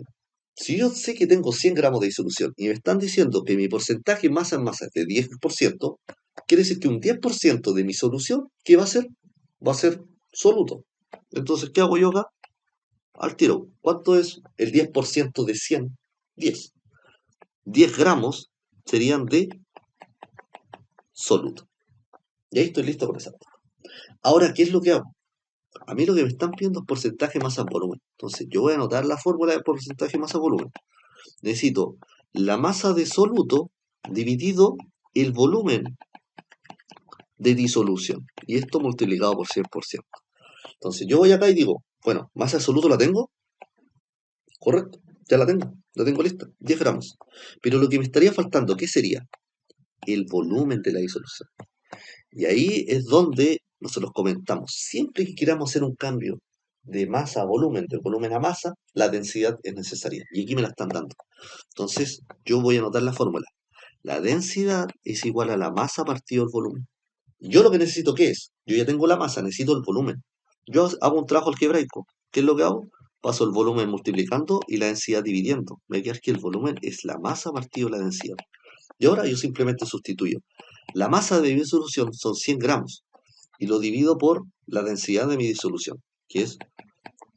Si yo sé que tengo 100 gramos de disolución y me están diciendo que mi porcentaje masa en masa es de 10%, quiere decir que un 10% de mi solución, ¿qué va a ser? Va a ser soluto. Entonces, ¿qué hago yo acá? Al tiro. ¿Cuánto es el 10% de 100? 10. 10 gramos serían de soluto. Y ahí estoy listo con esa. Ahora, ¿qué es lo que hago? A mí lo que me están pidiendo es porcentaje masa volumen. Entonces, yo voy a anotar la fórmula de porcentaje masa volumen. Necesito la masa de soluto dividido el volumen de disolución. Y esto multiplicado por 100%. Entonces, yo voy acá y digo, bueno, masa de soluto la tengo, correcto, ya la tengo lista, 10 gramos. Pero lo que me estaría faltando, ¿qué sería? El volumen de la disolución. Y ahí es donde nosotros comentamos, siempre que queramos hacer un cambio de masa a volumen, de volumen a masa, la densidad es necesaria. Y aquí me la están dando. Entonces, yo voy a anotar la fórmula. La densidad es igual a la masa partido el volumen. Yo lo que necesito, ¿qué es? Yo ya tengo la masa, necesito el volumen. Yo hago un trabajo algebraico. ¿Qué es lo que hago? Paso el volumen multiplicando y la densidad dividiendo. Me queda que el volumen es la masa partido la densidad. Y ahora yo simplemente sustituyo. La masa de mi disolución son 100 gramos y lo divido por la densidad de mi disolución, que es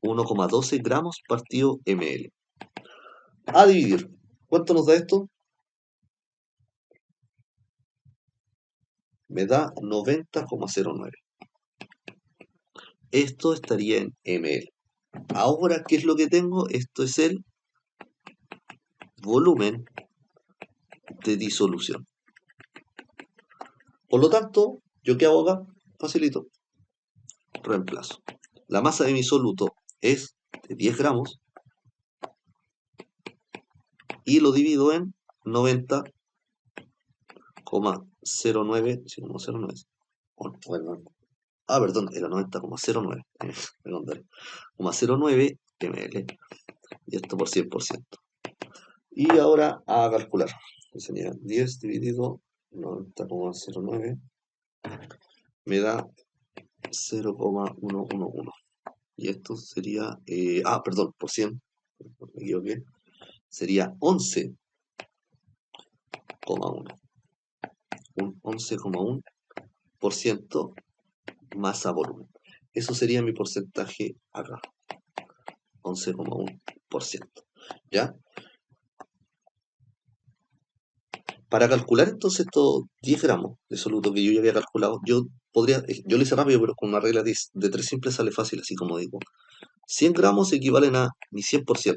1,12 gramos partido ml. A dividir. ¿Cuánto nos da esto? Me da 90,09. Esto estaría en ml. Ahora, ¿qué es lo que tengo? Esto es el volumen de disolución. Por lo tanto, ¿yo qué hago acá? Facilito. Reemplazo. La masa de mi soluto es de 10 gramos y lo divido en 90,09. Si no, 09. Bueno, perdón, era 90,09. Redondar. 0,09 ml. Y esto por 100%. Y ahora a calcular. Sería 10 dividido 90,09 me da 0,111. Y esto sería, perdón, por 100, me equivoqué, sería 11,1. Un 11,1% masa volumen. Eso sería mi porcentaje acá, 11,1%. ¿Ya? Para calcular entonces estos 10 gramos de soluto que yo ya había calculado, yo yo lo hice rápido, pero con una regla de tres simples sale fácil, así como digo. 100 gramos equivalen a mi 100%.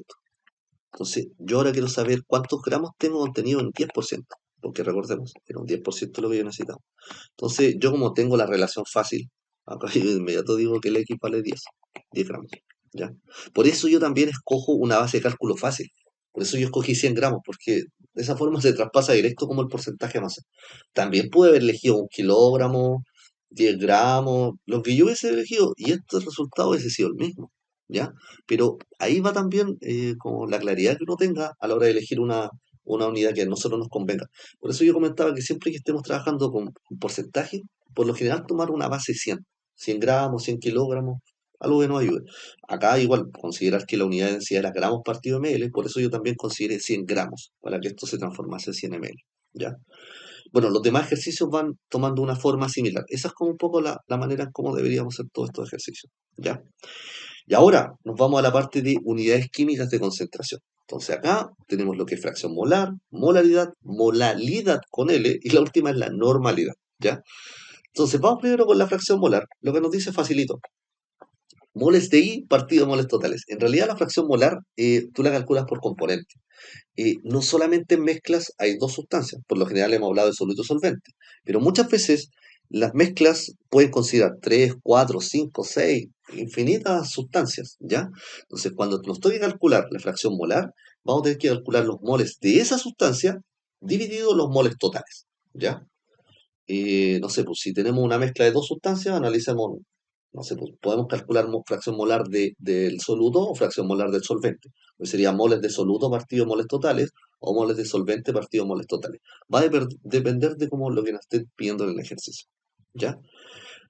Entonces, yo ahora quiero saber cuántos gramos tengo contenido en 10%, porque recordemos, era un 10% lo que yo necesitaba. Entonces, yo como tengo la relación fácil, acá yo de inmediato digo que el X vale 10 gramos, ¿ya? Por eso yo también escojo una base de cálculo fácil. Por eso yo escogí 100 gramos, porque de esa forma se traspasa directo como el porcentaje de masa. También pude haber elegido 1 kilogramo, 10 gramos, lo que yo hubiese elegido, y este resultado hubiese sido el mismo, ¿ya? Pero ahí va también como la claridad que uno tenga a la hora de elegir una unidad que a nosotros nos convenga. Por eso yo comentaba que siempre que estemos trabajando con porcentaje, por lo general tomar una base 100 gramos, 100 kilogramos, algo que nos ayude. Acá igual, considerar que la unidad de densidad era gramos partido ml, por eso yo también consideré 100 gramos, para que esto se transformase en 100 ml, ¿ya? Bueno, los demás ejercicios van tomando una forma similar. Esa es como un poco la manera en cómo deberíamos hacer todos estos ejercicios, ¿ya? Y ahora nos vamos a la parte de unidades químicas de concentración. Entonces acá tenemos lo que es fracción molar, molaridad, molalidad con L y la última es la normalidad, ¿ya? Entonces vamos primero con la fracción molar. Lo que nos dice facilito. Moles de I partido moles totales. En realidad la fracción molar tú la calculas por componente. No solamente en mezclas hay dos sustancias, por lo general hemos hablado de soluto solvente, pero muchas veces las mezclas pueden considerar 3, 4, 5, 6, infinitas sustancias, ¿ya? Entonces, cuando nos toque calcular la fracción molar, vamos a tener que calcular los moles de esa sustancia dividido los moles totales, ¿ya? No sé, pues si tenemos una mezcla de dos sustancias, analicemos, no sé, pues podemos calcular fracción molar del soluto o fracción molar del solvente. Pues sería moles de soluto partido moles totales o moles de solvente partido moles totales. Va a depender de cómo lo que nos estén pidiendo en el ejercicio. ¿Ya?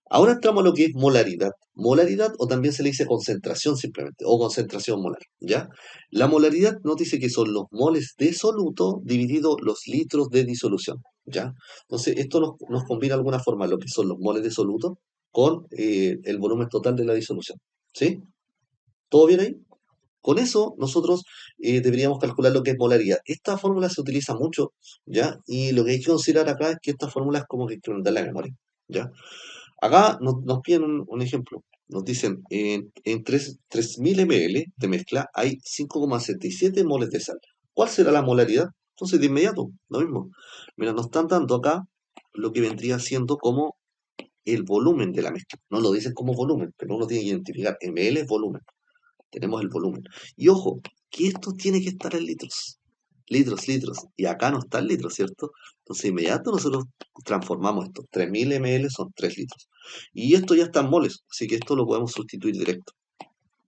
Ahora entramos a lo que es molaridad. Molaridad o también se le dice concentración simplemente, o concentración molar, ¿ya? La molaridad nos dice que son los moles de soluto dividido los litros de disolución, ¿ya? Entonces, esto nos combina de alguna forma lo que son los moles de soluto con el volumen total de la disolución, ¿sí? ¿Todo bien ahí? Con eso nosotros deberíamos calcular lo que es molaridad. Esta fórmula se utiliza mucho, ¿ya? Y lo que hay que considerar acá es que esta fórmula es como que incrementar la memoria, ¿ya? Acá nos piden un ejemplo. Nos dicen, en 3000 ml de mezcla hay 5,77 moles de sal. ¿Cuál será la molaridad? Entonces, de inmediato, lo mismo. Mira, nos están dando acá lo que vendría siendo como el volumen de la mezcla. No lo dicen como volumen, pero uno tiene que identificar. Ml es volumen. Tenemos el volumen. Y ojo, que esto tiene que estar en litros. Litros, litros. Y acá no está el litro, ¿cierto? Entonces, de inmediato nosotros transformamos esto. 3000 ml son 3 litros. Y esto ya está en moles, así que esto lo podemos sustituir directo.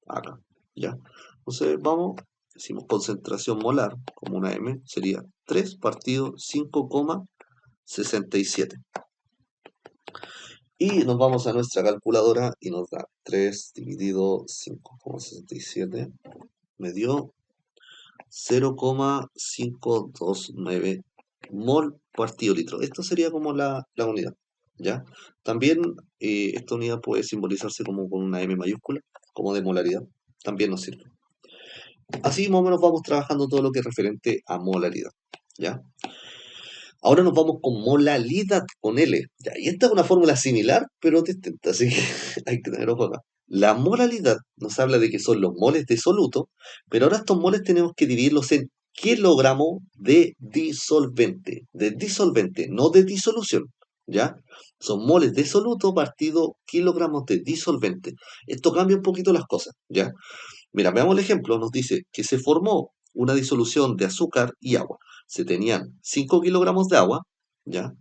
Acá, ¿ya? Entonces, vamos, decimos concentración molar, como una M, sería 3 partido 5,67. Y nos vamos a nuestra calculadora y nos da 3 dividido 5,67. Me dio 0,529 mol partido litro. Esto sería como la unidad, ¿ya? También esta unidad puede simbolizarse como con una M mayúscula, como de molaridad. También nos sirve. Así más o menos vamos trabajando todo lo que es referente a molaridad, ¿ya? Ahora nos vamos con molalidad, con L. ¿Ya? Y esta es una fórmula similar, pero distinta, así que hay que tener ojo acá. La molalidad nos habla de que son los moles de soluto, pero ahora estos moles tenemos que dividirlos en kilogramos de disolvente, no de disolución, ¿ya? Son moles de soluto partido kilogramos de disolvente. Esto cambia un poquito las cosas, ¿ya? Mira, veamos el ejemplo. Nos dice que se formó una disolución de azúcar y agua. Se tenían 5 kilogramos de agua, ¿ya?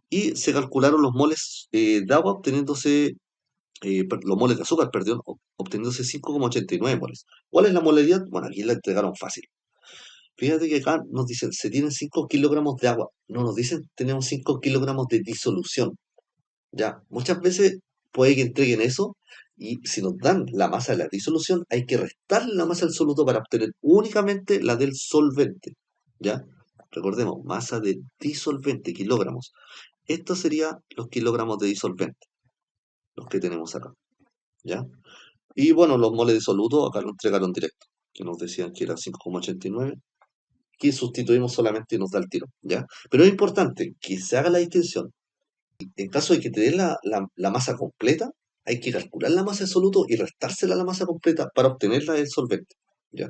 Y se calcularon los moles de agua obteniéndose, los moles de azúcar, perdón, obteniéndose 5,89 moles. ¿Cuál es la molaridad? Bueno, aquí la entregaron fácil. Fíjate que acá nos dicen, se tienen 5 kilogramos de agua. No nos dicen, tenemos 5 kilogramos de disolución. Ya, muchas veces puede que entreguen eso y si nos dan la masa de la disolución, hay que restarle la masa del soluto para obtener únicamente la del solvente. ¿Ya? Recordemos, masa de disolvente, kilogramos. Estos serían los kilogramos de disolvente, los que tenemos acá. ¿Ya? Y bueno, los moles de soluto acá lo entregaron directo, que nos decían que era 5,89, que sustituimos solamente y nos da el tiro. ¿Ya? Pero es importante que se haga la distinción. En caso de que te den la masa completa, hay que calcular la masa de soluto y restársela a la masa completa para obtenerla del solvente, ¿ya?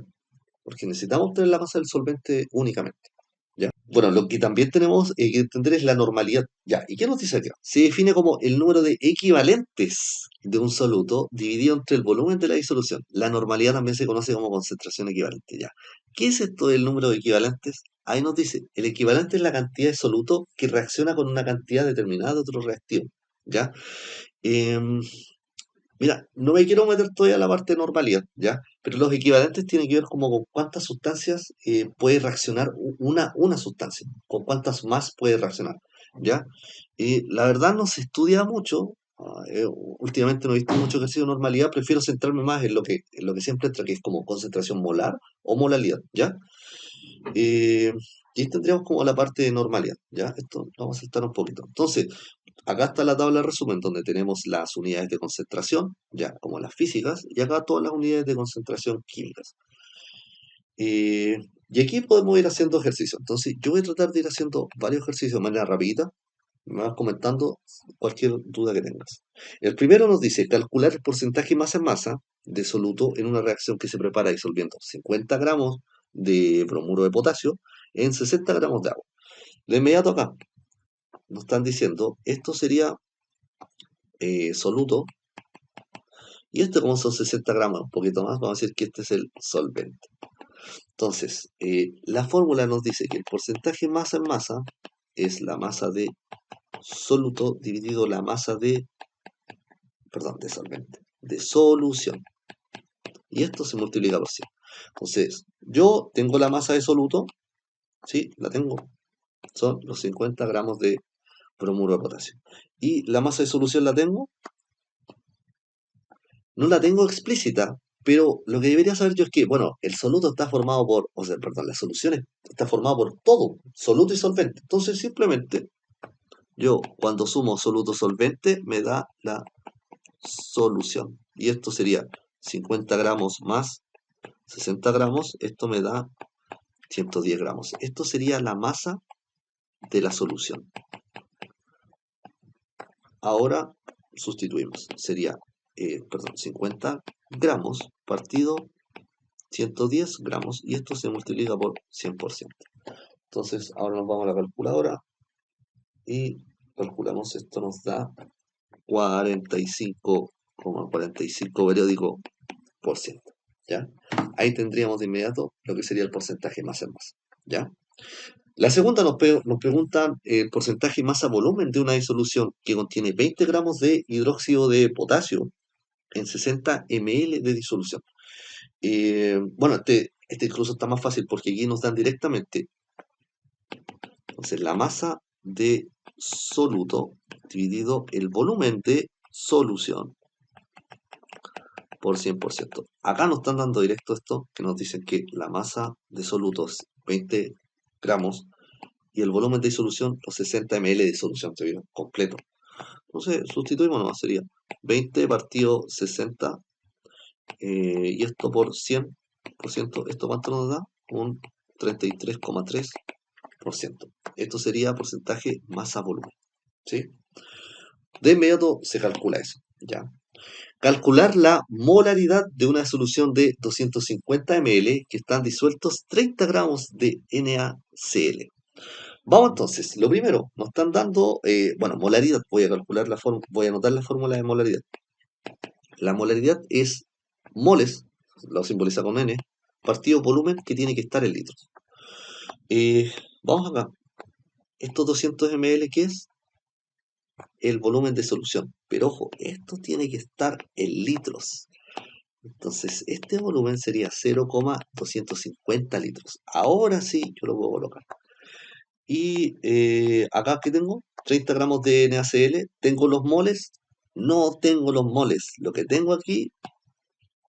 Porque necesitamos obtener la masa del solvente únicamente, ¿ya? Bueno, lo que también tenemos que entender es la normalidad, ¿ya? ¿Y qué nos dice acá? Se define como el número de equivalentes de un soluto dividido entre el volumen de la disolución. La normalidad también se conoce como concentración equivalente, ¿ya? ¿Qué es esto del número de equivalentes? Ahí nos dice, el equivalente es la cantidad de soluto que reacciona con una cantidad determinada de otro reactivo, ¿ya? Em, Mira, no me quiero meter todavía a la parte de normalidad, ¿ya? Pero los equivalentes tienen que ver como con cuántas sustancias puede reaccionar una sustancia, con cuántas más puede reaccionar, ¿ya? La verdad no se estudia mucho, últimamente no he visto mucho ejercicio de normalidad, prefiero centrarme más en lo que siempre entra, que es como concentración molar o molalidad, ¿ya? Eh, y ahí tendríamos como la parte de normalidad, ¿ya? Esto vamos a saltar un poquito. Entonces, acá está la tabla de resumen donde tenemos las unidades de concentración, ya como las físicas, y acá todas las unidades de concentración químicas. Y aquí podemos ir haciendo ejercicios. Entonces, yo voy a tratar de ir haciendo varios ejercicios de manera rapidita. Me vas comentando cualquier duda que tengas. El primero nos dice calcular el porcentaje masa en masa de soluto en una reacción que se prepara disolviendo 50 gramos de bromuro de potasio en 60 gramos de agua. De inmediato acá nos están diciendo, esto sería soluto. Y esto como son 60 gramos, un poquito más, vamos a decir que este es el solvente. Entonces, la fórmula nos dice que el porcentaje masa en masa es la masa de soluto dividido la masa de, perdón, de solvente, de solución. Y esto se multiplica por 100. Entonces, yo tengo la masa de soluto, ¿sí? La tengo. Son los 50 gramos de bromuro de potasio. Y la masa de solución la tengo. No la tengo explícita, pero lo que debería saber yo es que, bueno, el soluto está formado por, o sea, perdón, las soluciones está formado por todo, soluto y solvente. Entonces, simplemente, yo cuando sumo soluto-solvente me da la solución. Y esto sería 50 gramos más 60 gramos, esto me da 110 gramos. Esto sería la masa de la solución. Ahora sustituimos. Sería, perdón, 50 gramos partido 110 gramos y esto se multiplica por 100%. Entonces ahora nos vamos a la calculadora y calculamos, esto nos da 45,45 periódico por ciento. ¿Ya? Ahí tendríamos de inmediato lo que sería el porcentaje masa en masa. ¿Ya? La segunda nos pregunta el porcentaje masa-volumen de una disolución que contiene 20 gramos de hidróxido de potasio en 60 ml de disolución. Bueno, este incluso está más fácil porque aquí nos dan directamente. Entonces, la masa de soluto dividido el volumen de solución por 100%. Acá nos están dando directo esto, que nos dicen que la masa de soluto es 20 gramos y el volumen de disolución, los 60 ml de solución, ¿se vieron? Completo. Entonces, sustituimos nomás, sería 20 partido 60 y esto por 100%, ¿esto cuánto nos da? Un 33,3%. Esto sería porcentaje masa-volumen, ¿sí? De inmediato se calcula eso, ¿ya? Calcular la molaridad de una solución de 250 ml que están disueltos 30 gramos de NaCl. Vamos entonces, lo primero, nos están dando, bueno, molaridad, voy a calcular la forma, voy a anotar la fórmula de molaridad. La molaridad es moles, lo simboliza con N, partido volumen que tiene que estar en litros. Vamos acá, estos 200 ml, ¿qué es? El volumen de solución. Pero ojo, esto tiene que estar en litros. Entonces, este volumen sería 0,250 litros. Ahora sí, yo lo puedo colocar. Y acá, ¿qué tengo? 30 gramos de NaCl. ¿Tengo los moles? No tengo los moles. Lo que tengo aquí,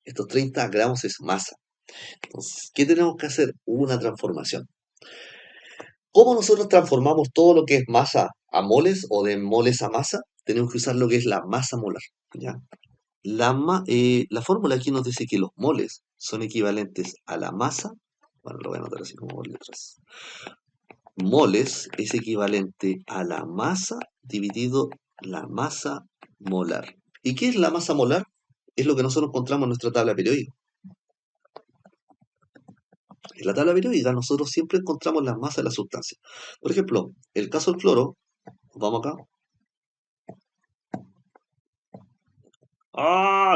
estos 30 gramos es masa. Entonces, ¿qué tenemos que hacer? Una transformación. ¿Cómo nosotros transformamos todo lo que es masa a moles o de moles a masa? Tenemos que usar lo que es la masa molar, ¿ya? La fórmula aquí nos dice que los moles son equivalentes a la masa, bueno, lo voy a anotar así como por letras. Moles es equivalente a la masa dividido la masa molar. ¿Y qué es la masa molar? Es lo que nosotros encontramos en nuestra tabla periódica. En la tabla periódica nosotros siempre encontramos las masas de las sustancias. Por ejemplo, el caso del cloro, vamos acá.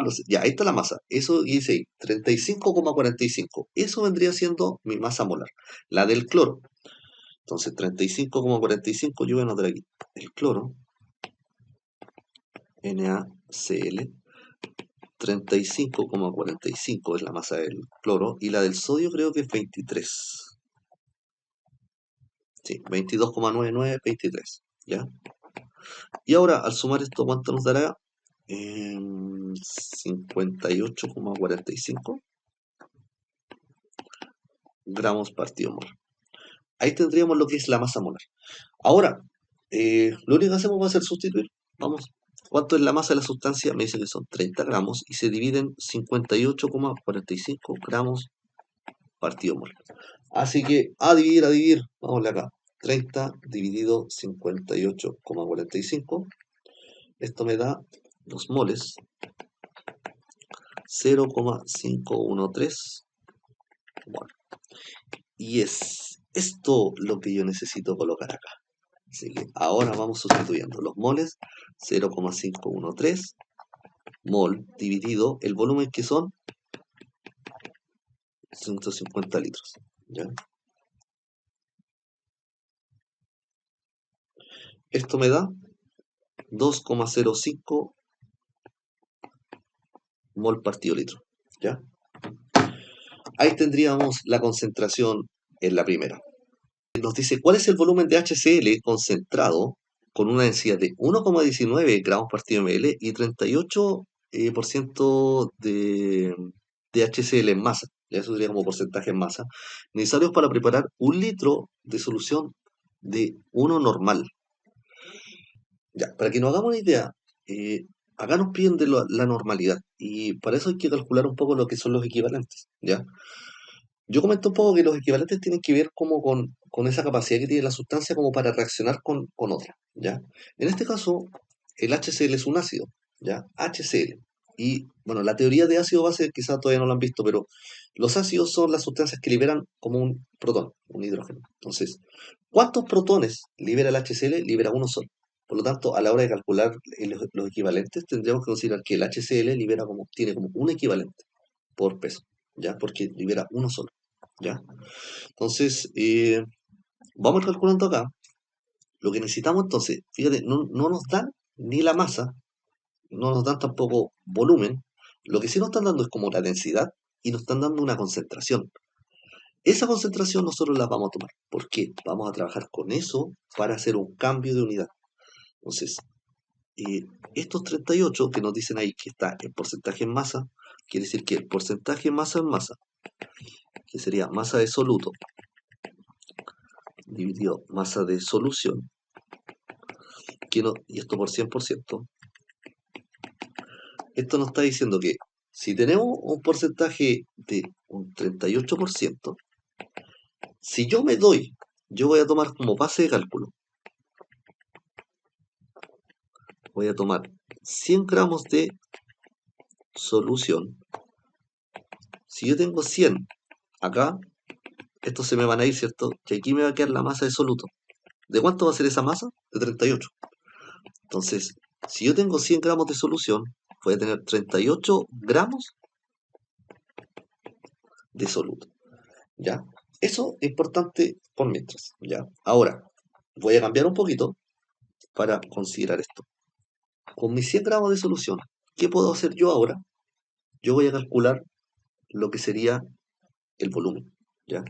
No sé, ya, ahí está la masa. Eso dice ahí, 35,45. Eso vendría siendo mi masa molar. La del cloro. Entonces, 35,45 yo voy a anotar aquí. El cloro, NaCl, 35,45 es la masa del cloro. Y la del sodio creo que es 23. Sí, 22,99, 23. ¿Ya? Y ahora, al sumar esto, ¿cuánto nos dará? 58,45 gramos partido mol. Ahí tendríamos lo que es la masa molar. Ahora, lo único que hacemos va a ser sustituir. Vamos. ¿Cuánto es la masa de la sustancia? Me dice que son 30 gramos y se dividen 58,45 gramos partido mol. Así que a dividir. Vamos acá. 30 dividido 58,45. Esto me da los moles. 0,513 mol. Y es esto lo que yo necesito colocar acá. Así que ahora vamos sustituyendo los moles, 0,513 mol dividido el volumen que son 150 litros. ¿Ya? Esto me da 2,05 mol partido litro. ¿Ya? Ahí tendríamos la concentración en la primera. Nos dice cuál es el volumen de HCl concentrado con una densidad de 1,19 gramos partido ml y 38% de HCl en masa. Ya eso sería como porcentaje en masa. Necesarios para preparar 1 litro de solución de uno normal. Ya, para que nos hagamos una idea, acá nos piden de la normalidad y para eso hay que calcular un poco lo que son los equivalentes. ¿Ya? Yo comento un poco que los equivalentes tienen que ver como con esa capacidad que tiene la sustancia como para reaccionar con otra, ¿ya? En este caso, el HCl es un ácido, ¿ya? HCl. Y bueno, la teoría de ácido base quizás todavía no lo han visto, pero los ácidos son las sustancias que liberan como un protón, un hidrógeno. Entonces, ¿cuántos protones libera el HCl? Libera uno solo. Por lo tanto, a la hora de calcular los equivalentes, tendríamos que considerar que el HCl tiene como un equivalente por peso, ¿ya? Porque libera uno solo, ¿ya? Entonces, vamos calculando acá. Lo que necesitamos entonces, fíjate, no nos dan ni la masa, no nos dan tampoco volumen. Lo que sí nos están dando es como la densidad y nos están dando una concentración. Esa concentración nosotros la vamos a tomar. ¿Por qué? Vamos a trabajar con eso para hacer un cambio de unidad. Entonces, estos 38 que nos dicen ahí que está en porcentaje en masa, quiere decir que el porcentaje en masa, que sería masa de soluto dividido masa de solución, y esto por 100%, esto nos está diciendo que si tenemos un porcentaje de un 38%, si yo voy a tomar como base de cálculo, voy a tomar 100 gramos de solución. Si yo tengo 100 acá, estos se me van a ir, ¿cierto? Y aquí me va a quedar la masa de soluto. ¿De cuánto va a ser esa masa? De 38. Entonces, si yo tengo 100 gramos de solución, voy a tener 38 gramos de soluto. ¿Ya? Eso es importante por mientras, ¿ya? Ahora, voy a cambiar un poquito para considerar esto. Con mis 100 gramos de solución, ¿qué puedo hacer yo ahora? Yo voy a calcular lo que sería el volumen, ¿ya?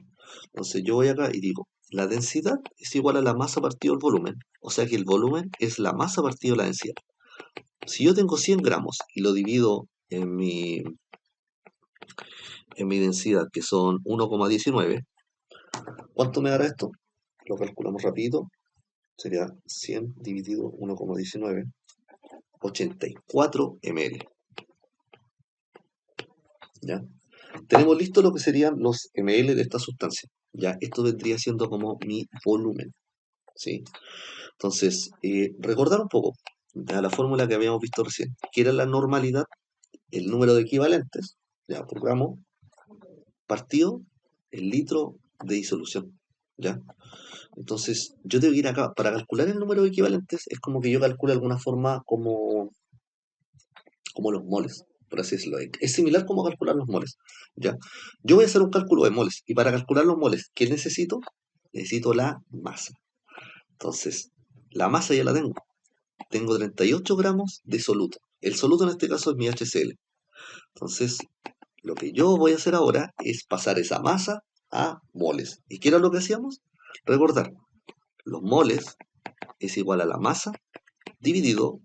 Entonces yo voy acá y digo, la densidad es igual a la masa partido el volumen, o sea que el volumen es la masa partido la densidad. Si yo tengo 100 gramos y lo divido en mi densidad, que son 1,19, ¿cuánto me dará esto? Lo calculamos rapidito. Sería 100 dividido 1,19, 84 ml. ¿Ya? Tenemos listo lo que serían los ml de esta sustancia. ¿Ya? Esto vendría siendo como mi volumen. ¿sí? Entonces, recordar un poco a la fórmula que habíamos visto recién, que era la normalidad, el número de equivalentes, ya por gramo, partido el litro de disolución, ¿ya? Entonces, yo tengo que ir acá, para calcular el número de equivalentes, es como que yo calculo de alguna forma como los moles, por así decirlo. Es similar como calcular los moles, ¿ya? Yo voy a hacer un cálculo de moles, y para calcular los moles, ¿qué necesito? Necesito la masa. Entonces, la masa ya la tengo. Tengo 38 gramos de soluto. El soluto en este caso es mi HCl. Entonces, lo que yo voy a hacer ahora es pasar esa masa a moles. ¿Y qué era lo que hacíamos? Recordar, los moles es igual a la masa dividido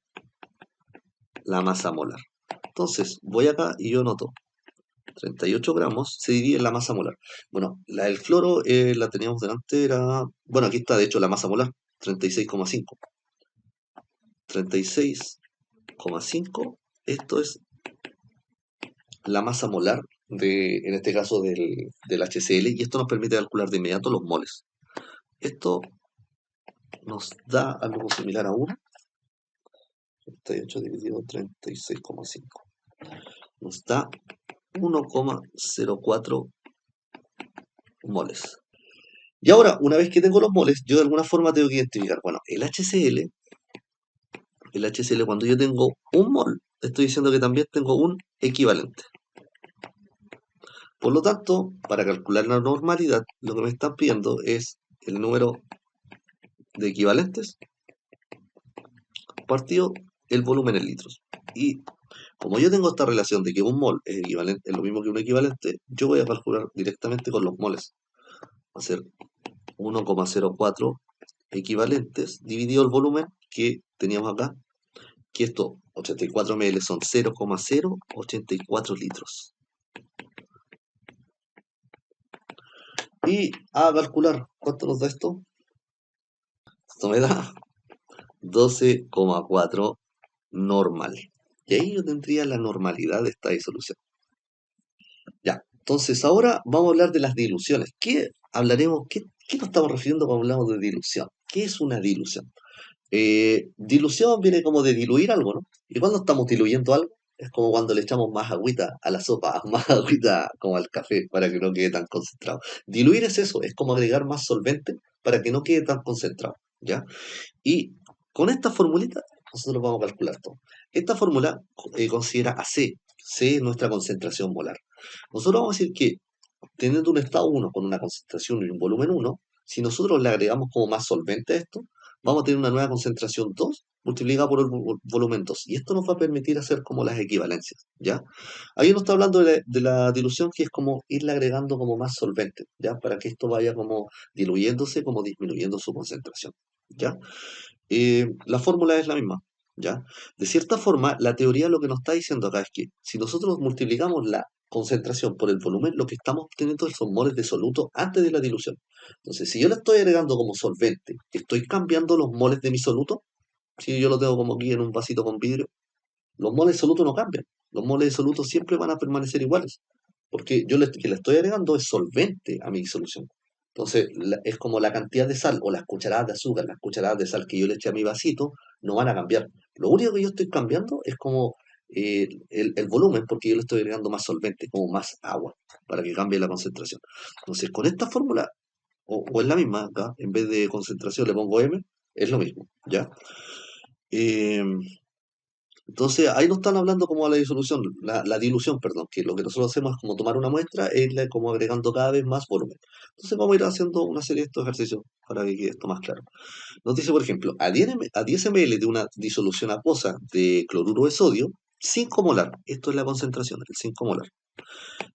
la masa molar. Entonces, voy acá y yo noto 38 gramos se divide en la masa molar. Bueno, la del cloro la teníamos delante, era... Bueno, aquí está de hecho la masa molar, 36,5. 36,5, esto es la masa molar, en este caso del HCl, y esto nos permite calcular de inmediato los moles. Esto nos da algo similar a 1, 38 dividido 36,5. Nos da 1,04 moles. Y ahora, una vez que tengo los moles, yo de alguna forma tengo que identificar, bueno, el HCl cuando yo tengo un mol, estoy diciendo que también tengo un equivalente. Por lo tanto, para calcular la normalidad, lo que me están pidiendo es el número de equivalentes partido el volumen en litros. Y como yo tengo esta relación de que un mol es equivalente, es lo mismo que un equivalente, yo voy a calcular directamente con los moles. Va a ser 1,04 equivalentes dividido el volumen que teníamos acá, que esto, 84 ml, son 0,084 litros. Y a calcular, ¿cuánto nos da esto? Esto me da 12,4 normal. Y ahí yo tendría la normalidad de esta disolución. Ya, entonces ahora vamos a hablar de las diluciones. ¿Qué nos estamos refiriendo cuando hablamos de dilución? ¿Qué es una dilución? Dilución viene como de diluir algo, ¿no? Y cuando estamos diluyendo algo, es como cuando le echamos más agüita a la sopa, más agüita como al café, para que no quede tan concentrado. Diluir es eso, es como agregar más solvente para que no quede tan concentrado, ¿ya? Y con esta formulita, nosotros vamos a calcular todo. Esta fórmula considera a C. C es nuestra concentración molar. Nosotros vamos a decir que teniendo un estado 1 con una concentración y un volumen 1, si nosotros le agregamos como más solvente a esto, vamos a tener una nueva concentración 2 multiplicada por el volumen 2. Y esto nos va a permitir hacer como las equivalencias, ¿ya? Ahí nos está hablando de la dilución, que es como irle agregando como más solvente, ¿ya? Para que esto vaya como diluyéndose, como disminuyendo su concentración, ¿ya? La fórmula es la misma, ¿ya? De cierta forma, la teoría lo que nos está diciendo acá es que si nosotros multiplicamos la concentración por el volumen, lo que estamos obteniendo son moles de soluto antes de la dilución. Entonces, si yo le estoy agregando como solvente, estoy cambiando los moles de mi soluto. Si yo lo tengo como aquí en un vasito con vidrio, los moles de soluto no cambian. Los moles de soluto siempre van a permanecer iguales, porque yo que le estoy agregando es solvente a mi solución. Entonces, es como la cantidad de sal o las cucharadas de azúcar, las cucharadas de sal que yo le eché a mi vasito, no van a cambiar. Lo único que yo estoy cambiando es como el volumen, porque yo le estoy agregando más solvente, como más agua, para que cambie la concentración. Entonces, con esta fórmula, o es la misma acá, en vez de concentración le pongo M, es lo mismo, ¿ya? Eh, entonces, ahí nos están hablando como la disolución, la dilución, perdón, que lo que nosotros hacemos es como tomar una muestra e irle como agregando cada vez más volumen. Entonces vamos a ir haciendo una serie de estos ejercicios para que quede esto más claro. Nos dice, por ejemplo, a 10 ml de una disolución acuosa de cloruro de sodio, 5 molar, esto es la concentración, el 5 molar.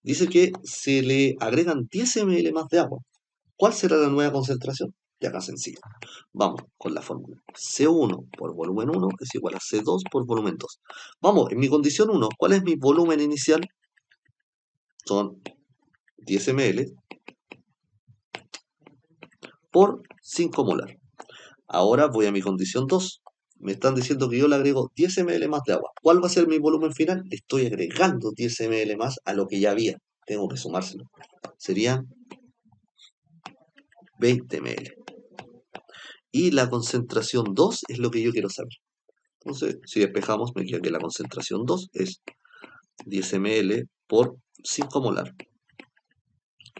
Dice que se le agregan 10 ml más de agua. ¿Cuál será la nueva concentración? Ya acá sencillo. Vamos con la fórmula. C1 por volumen 1 es igual a C2 por volumen 2. Vamos, en mi condición 1, ¿cuál es mi volumen inicial? Son 10 ml por 5 molar. Ahora voy a mi condición 2. Me están diciendo que yo le agrego 10 ml más de agua. ¿Cuál va a ser mi volumen final? Le estoy agregando 10 ml más a lo que ya había. Tengo que sumárselo. Serían 20 ml. y la concentración 2 es lo que yo quiero saber. Entonces, si despejamos, me queda que la concentración 2 es 10 ml por 5 molar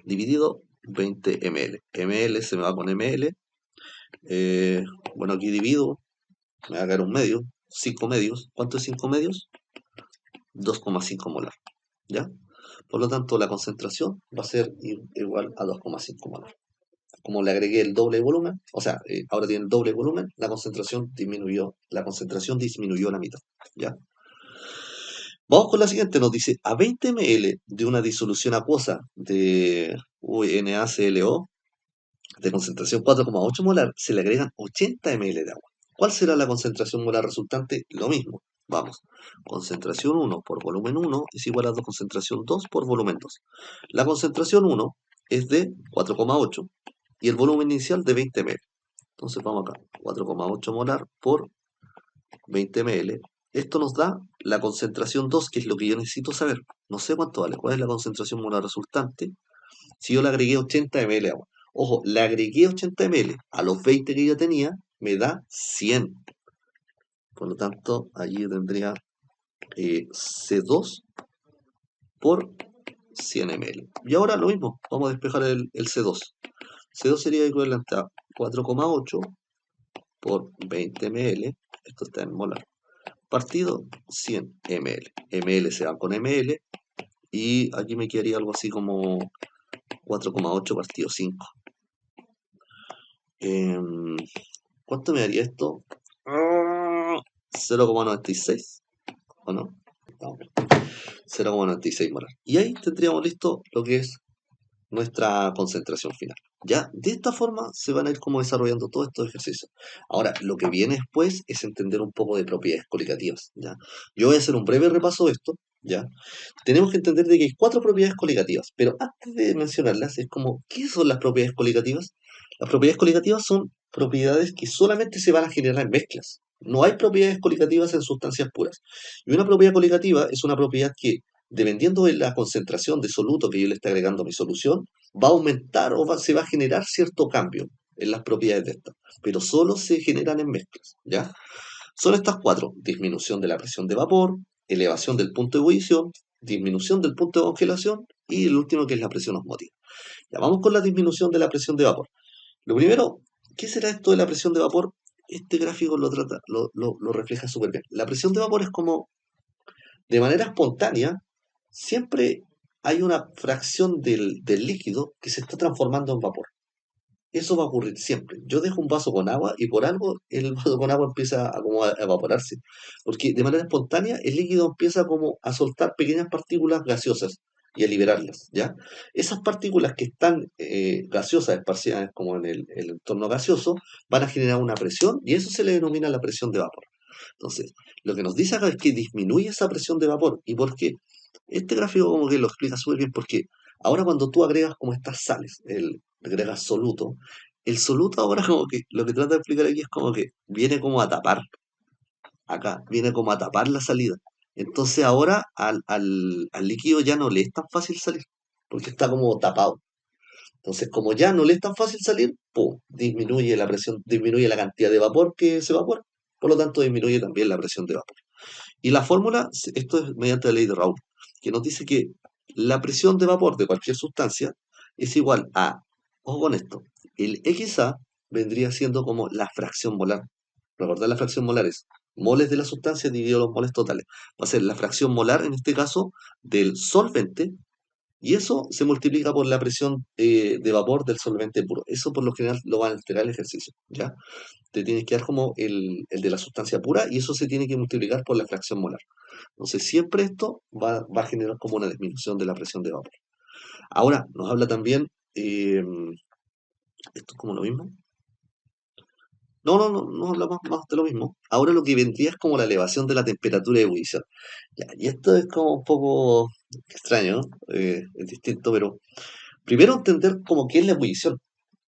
dividido 20 ml. ml se me va con ml. Bueno, aquí divido, me va a quedar un medio, 5 medios. ¿Cuánto es 5 medios? 2,5 molar. ¿Ya? Por lo tanto, la concentración va a ser igual a 2,5 molar. Como le agregué el doble de volumen, o sea, ahora tiene el doble de volumen, la concentración disminuyó a la mitad. ¿Ya? Vamos con la siguiente, nos dice, a 20 ml de una disolución acuosa de NaClO de concentración 4,8 molar, se le agregan 80 ml de agua. ¿Cuál será la concentración molar resultante? Lo mismo. Vamos, concentración 1 por volumen 1 es igual a concentración 2 por volumen 2. La concentración 1 es de 4,8 y el volumen inicial de 20 ml. Entonces vamos acá, 4,8 molar por 20 ml. Esto nos da la concentración 2, que es lo que yo necesito saber. No sé cuánto vale, cuál es la concentración molar resultante. Si yo le agregué 80 ml de agua. Ojo, le agregué 80 ml a los 20 que ya tenía, me da 100. Por lo tanto, allí tendría C2 por 100 ml. Y ahora lo mismo, vamos a despejar el C2. C2 sería equivalente a 4,8 por 20 ml, esto está en molar, partido 100 ml. ml se va con ml y aquí me quedaría algo así como 4,8 partido 5. ¿Cuánto me daría esto? 0,96, ¿o no? No, 0,96 molar. Y ahí tendríamos listo lo que es nuestra concentración final. Ya, de esta forma se van a ir como desarrollando todos estos ejercicios. Ahora, lo que viene después es entender un poco de propiedades coligativas, ¿ya? Yo voy a hacer un breve repaso de esto, ¿ya? Tenemos que entender de que hay 4 propiedades coligativas, pero antes de mencionarlas, es como, ¿qué son las propiedades coligativas? Las propiedades coligativas son propiedades que solamente se van a generar en mezclas. No hay propiedades coligativas en sustancias puras. Y una propiedad coligativa es una propiedad que, dependiendo de la concentración de soluto que yo le esté agregando a mi solución, va a aumentar o se va a generar cierto cambio en las propiedades de esta, pero solo se generan en mezclas, ¿ya? Son estas 4: disminución de la presión de vapor, elevación del punto de ebullición, disminución del punto de congelación y el último que es la presión osmótica. Ya vamos con la disminución de la presión de vapor. Lo primero, ¿qué será esto de la presión de vapor? Este gráfico lo refleja súper bien. La presión de vapor es como, de manera espontánea, siempre hay una fracción del líquido que se está transformando en vapor. Eso va a ocurrir siempre. Yo dejo un vaso con agua y por algo el vaso con agua empieza a, como a evaporarse. Porque de manera espontánea el líquido empieza como a soltar pequeñas partículas gaseosas y a liberarlas, ¿ya? Esas partículas que están gaseosas, esparcidas como en el entorno gaseoso, van a generar una presión y eso se le denomina la presión de vapor. Entonces, lo que nos dice acá es que disminuye esa presión de vapor. ¿Y por qué? Este gráfico como que lo explica súper bien porque ahora cuando tú agregas como estas sales, agregas soluto, el soluto ahora como que lo que trata de explicar aquí es como que viene como a tapar, acá, viene como a tapar la salida. Entonces ahora al líquido ya no le es tan fácil salir, porque está como tapado. Entonces como ya no le es tan fácil salir, ¡pum! Disminuye la presión, disminuye la cantidad de vapor que se evapora, por lo tanto disminuye también la presión de vapor. Y la fórmula, esto es mediante la ley de Raoult, que nos dice que la presión de vapor de cualquier sustancia es igual a, ojo con esto, el XA vendría siendo como la fracción molar. Recordad, la fracción molar es moles de la sustancia dividido los moles totales. Va a ser la fracción molar, en este caso, del solvente, y eso se multiplica por la presión de vapor del solvente puro. Eso por lo general lo va a alterar el ejercicio, ¿ya? Te tienes que dar como el de la sustancia pura y eso se tiene que multiplicar por la fracción molar. Entonces, siempre esto va a generar como una disminución de la presión de vapor. Ahora, nos habla también, esto es como lo mismo. No habla más de lo mismo. Ahora lo que vendría es como la elevación de la temperatura de ebullición. Ya, y esto es como un poco extraño, es distinto, pero primero entender como qué es la ebullición.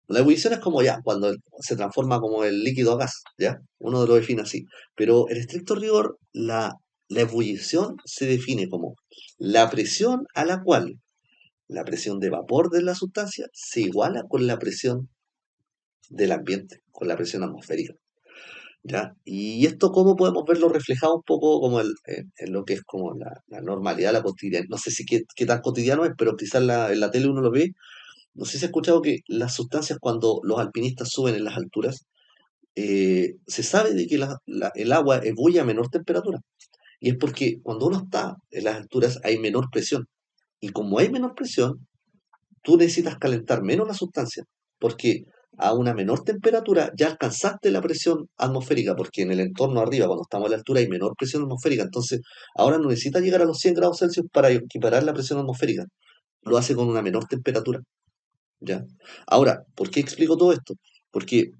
La ebullición es como ya, cuando se transforma como el líquido a gas, ¿ya? Uno lo define así. Pero en estricto rigor, la ebullición se define como la presión a la cual la presión de vapor de la sustancia se iguala con la presión del ambiente con la presión atmosférica. ¿Ya? Y esto, ¿cómo podemos verlo reflejado un poco como en lo que es como la normalidad, la cotidiana? No sé si qué tan cotidiano es, pero quizás en la tele uno lo ve. No sé si has escuchado que las sustancias cuando los alpinistas suben en las alturas, se sabe de que el agua ebulle a menor temperatura. Y es porque cuando uno está en las alturas hay menor presión. Y como hay menor presión, tú necesitas calentar menos la sustancia, porque a una menor temperatura ya alcanzaste la presión atmosférica, porque en el entorno arriba, cuando estamos a la altura, hay menor presión atmosférica. Entonces, ahora no necesita llegar a los 100 grados Celsius para equiparar la presión atmosférica. Lo hace con una menor temperatura. ¿Ya? Ahora, ¿por qué explico todo esto? Porque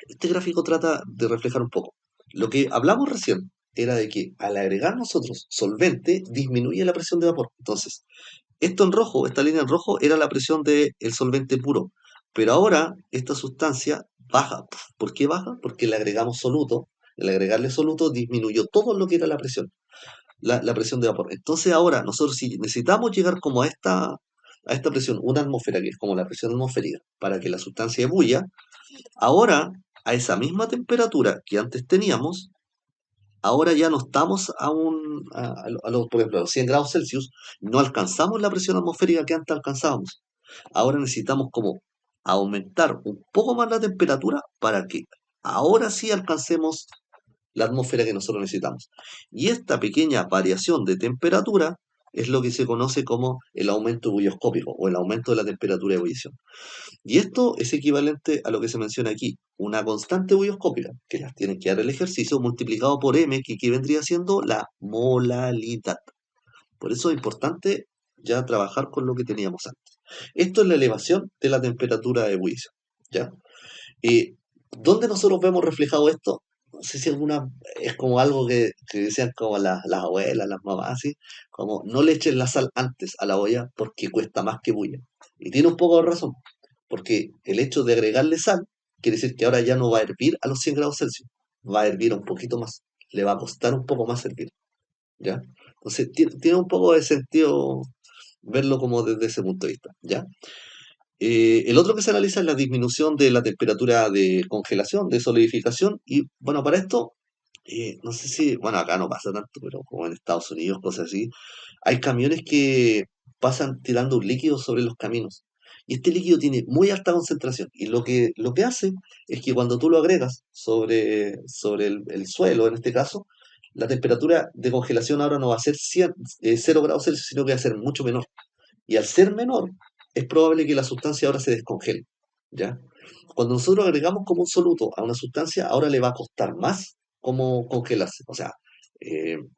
este gráfico trata de reflejar un poco. Lo que hablamos recién era de que al agregar nosotros solvente, disminuye la presión de vapor. Entonces, esto en rojo, esta línea en rojo, era la presión del solvente puro. Pero ahora esta sustancia baja. ¿Por qué baja? Porque le agregamos soluto. El agregarle soluto disminuyó todo lo que era la presión, la presión de vapor. Entonces ahora nosotros si necesitamos llegar como a esta presión, una atmósfera, que es como la presión atmosférica, para que la sustancia ebulla, ahora a esa misma temperatura que antes teníamos, ahora ya no estamos por ejemplo, a los 100 grados Celsius, no alcanzamos la presión atmosférica que antes alcanzábamos. Ahora necesitamos como aumentar un poco más la temperatura para que ahora sí alcancemos la atmósfera que nosotros necesitamos. Y esta pequeña variación de temperatura es lo que se conoce como el aumento ebullioscópico o el aumento de la temperatura de ebullición. Y esto es equivalente a lo que se menciona aquí, una constante ebullioscópica, que las tienen que dar el ejercicio multiplicado por m, que aquí vendría siendo la molalidad. Por eso es importante ya trabajar con lo que teníamos antes. Esto es la elevación de la temperatura de ebullición. ¿Ya? ¿Dónde nosotros vemos reflejado esto? No sé si alguna es como algo que decían como las abuelas, las mamás, así, como no le echen la sal antes a la olla porque cuesta más que bulla. Y tiene un poco de razón, porque el hecho de agregarle sal quiere decir que ahora ya no va a hervir a los 100 grados Celsius, va a hervir un poquito más, le va a costar un poco más hervir, ¿ya? Entonces tiene un poco de sentido verlo como desde ese punto de vista, ¿ya? El otro que se analiza es la disminución de la temperatura de congelación, de solidificación, y bueno, para esto, no sé si, bueno, acá no pasa tanto, pero como en Estados Unidos, cosas así, hay camiones que pasan tirando un líquido sobre los caminos, y este líquido tiene muy alta concentración, y lo que hace es que cuando tú lo agregas sobre el suelo, en este caso, la temperatura de congelación ahora no va a ser 0 grados Celsius, sino que va a ser mucho menor. Y al ser menor, es probable que la sustancia ahora se descongele, ¿ya? Cuando nosotros agregamos como un soluto a una sustancia, ahora le va a costar más como congelarse. O sea,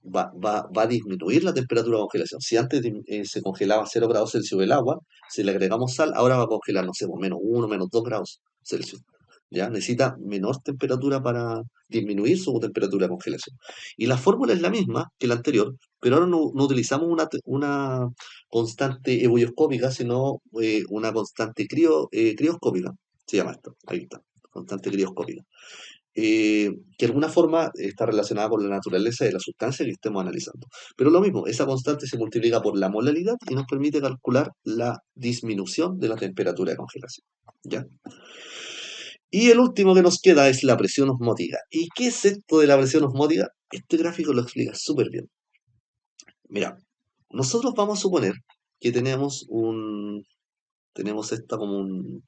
va a disminuir la temperatura de congelación. Si antes se congelaba a 0 grados Celsius el agua, si le agregamos sal, ahora va a congelar, no sé, pues, -1, -2 grados Celsius. ¿Ya? Necesita menor temperatura para disminuir su temperatura de congelación. Y la fórmula es la misma que la anterior, pero ahora no utilizamos una constante ebullioscópica, sino una constante crioscópica. Se llama esto, ahí está, constante crioscópica. Que de alguna forma está relacionada con la naturaleza de la sustancia que estemos analizando. Pero lo mismo, esa constante se multiplica por la molaridad y nos permite calcular la disminución de la temperatura de congelación. ¿Ya? Y el último que nos queda es la presión osmótica. ¿Y qué es esto de la presión osmótica? Este gráfico lo explica súper bien. Mira, nosotros vamos a suponer que tenemos esta como un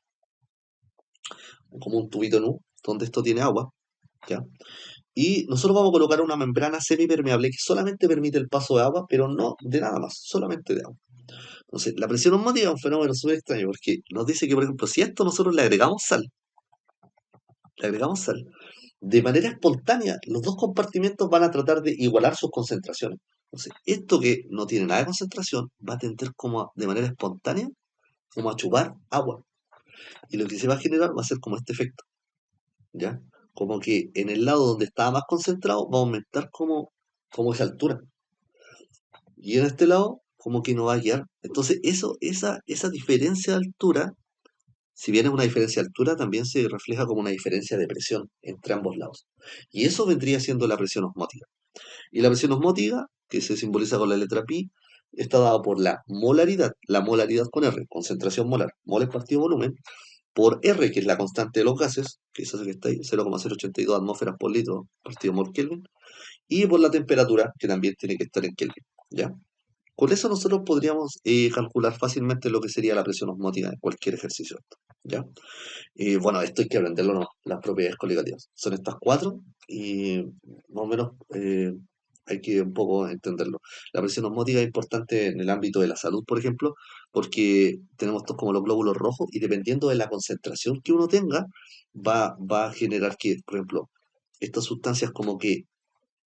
tubito nu, donde esto tiene agua, ¿ya? Y nosotros vamos a colocar una membrana semipermeable que solamente permite el paso de agua, pero no de nada más, solamente de agua. Entonces, la presión osmótica es un fenómeno súper extraño, porque nos dice que, por ejemplo, si a esto nosotros le agregamos sal, de manera espontánea, los dos compartimentos van a tratar de igualar sus concentraciones. Entonces, esto que no tiene nada de concentración va a tender de manera espontánea como a chupar agua. Y lo que se va a generar va a ser como este efecto, ¿ya? Como que en el lado donde estaba más concentrado va a aumentar como esa altura. Y en este lado, como que no va a guiar. Entonces, esa diferencia de altura, si bien es una diferencia de altura, también se refleja como una diferencia de presión entre ambos lados. Y eso vendría siendo la presión osmótica. Y la presión osmótica, que se simboliza con la letra pi, está dada por la molaridad con R, concentración molar, moles partido volumen, por R, que es la constante de los gases, que es esa que está ahí, 0,082 atmósferas por litro partido por Kelvin, y por la temperatura, que también tiene que estar en Kelvin, ¿ya? Con eso nosotros podríamos calcular fácilmente lo que sería la presión osmótica en cualquier ejercicio, ¿ya? Bueno, esto hay que aprenderlo, ¿no? Las propiedades coligativas. Son estas cuatro y más o menos hay que un poco entenderlo. La presión osmótica es importante en el ámbito de la salud, por ejemplo, porque tenemos estos como los glóbulos rojos y dependiendo de la concentración que uno tenga, va a generar que, por ejemplo, estas sustancias como que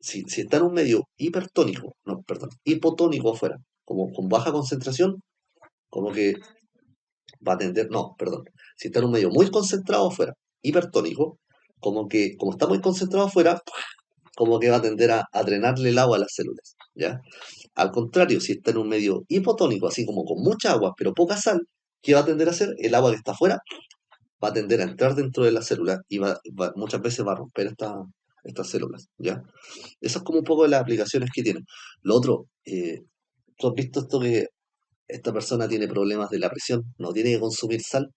si está en un medio hipertónico, no, perdón, hipotónico afuera, como con baja concentración, como que va a tender, no, perdón, si está en un medio muy concentrado afuera, hipertónico, como que, como está muy concentrado afuera, como que va a tender a drenarle el agua a las células, ¿ya? Al contrario, si está en un medio hipotónico, así como con mucha agua, pero poca sal, ¿qué va a tender a hacer? El agua que está afuera va a tender a entrar dentro de la célula y muchas veces va a romper estas células, ¿ya? Eso es como un poco de las aplicaciones que tienen. Lo otro, tú has visto esto que esta persona tiene problemas de la presión, no tiene que consumir sal,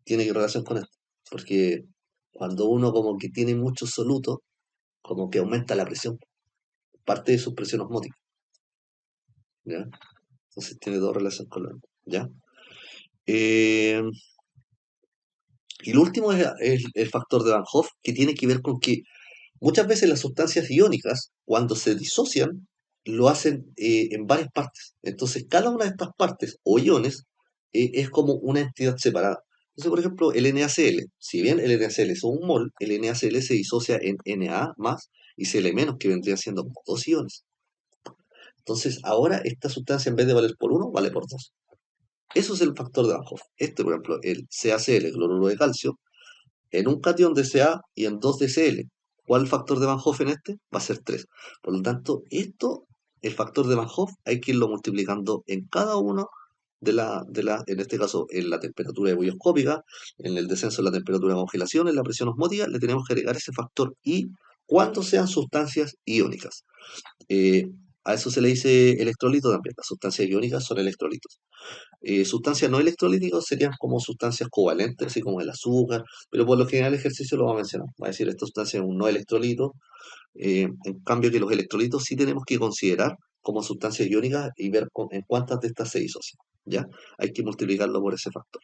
tiene que relación con esto. Porque cuando uno como que tiene mucho soluto, como que aumenta la presión, parte de su presión osmótica, ¿ya? Entonces tiene dos relaciones con la otra, ¿ya? Eh, y lo último es el factor de Van Hoff, que tiene que ver con que muchas veces las sustancias iónicas, cuando se disocian, lo hacen en varias partes. Entonces, cada una de estas partes o iones es como una entidad separada. Entonces, por ejemplo, el NaCl, si bien el NaCl es un mol, el NaCl se disocia en Na más y Cl menos, que vendrían siendo como dos iones. Entonces, ahora esta sustancia en vez de valer por uno, vale por dos. Eso es el factor de Van Hoff. Este, por ejemplo, el CaCl, el cloruro de calcio, en un cation de Ca y en dos de Cl. ¿Cuál factor de Van Hoff en este? Va a ser 3. Por lo tanto, el factor de Van Hoff, hay que irlo multiplicando en cada uno en este caso, en la temperatura ebullioscópica, en el descenso de la temperatura de congelación, en la presión osmótica, le tenemos que agregar ese factor I cuando sean sustancias iónicas. Eh, a eso se le dice electrolito también. Las sustancias iónicas son electrolitos. Sustancias no electrolíticas serían como sustancias covalentes, así como el azúcar, pero por lo general el ejercicio lo va a mencionar. Va a decir esta sustancia es un no electrolito. En cambio que los electrolitos sí tenemos que considerar como sustancias iónicas y ver en cuántas de estas se disocian. ¿Ya? Hay que multiplicarlo por ese factor.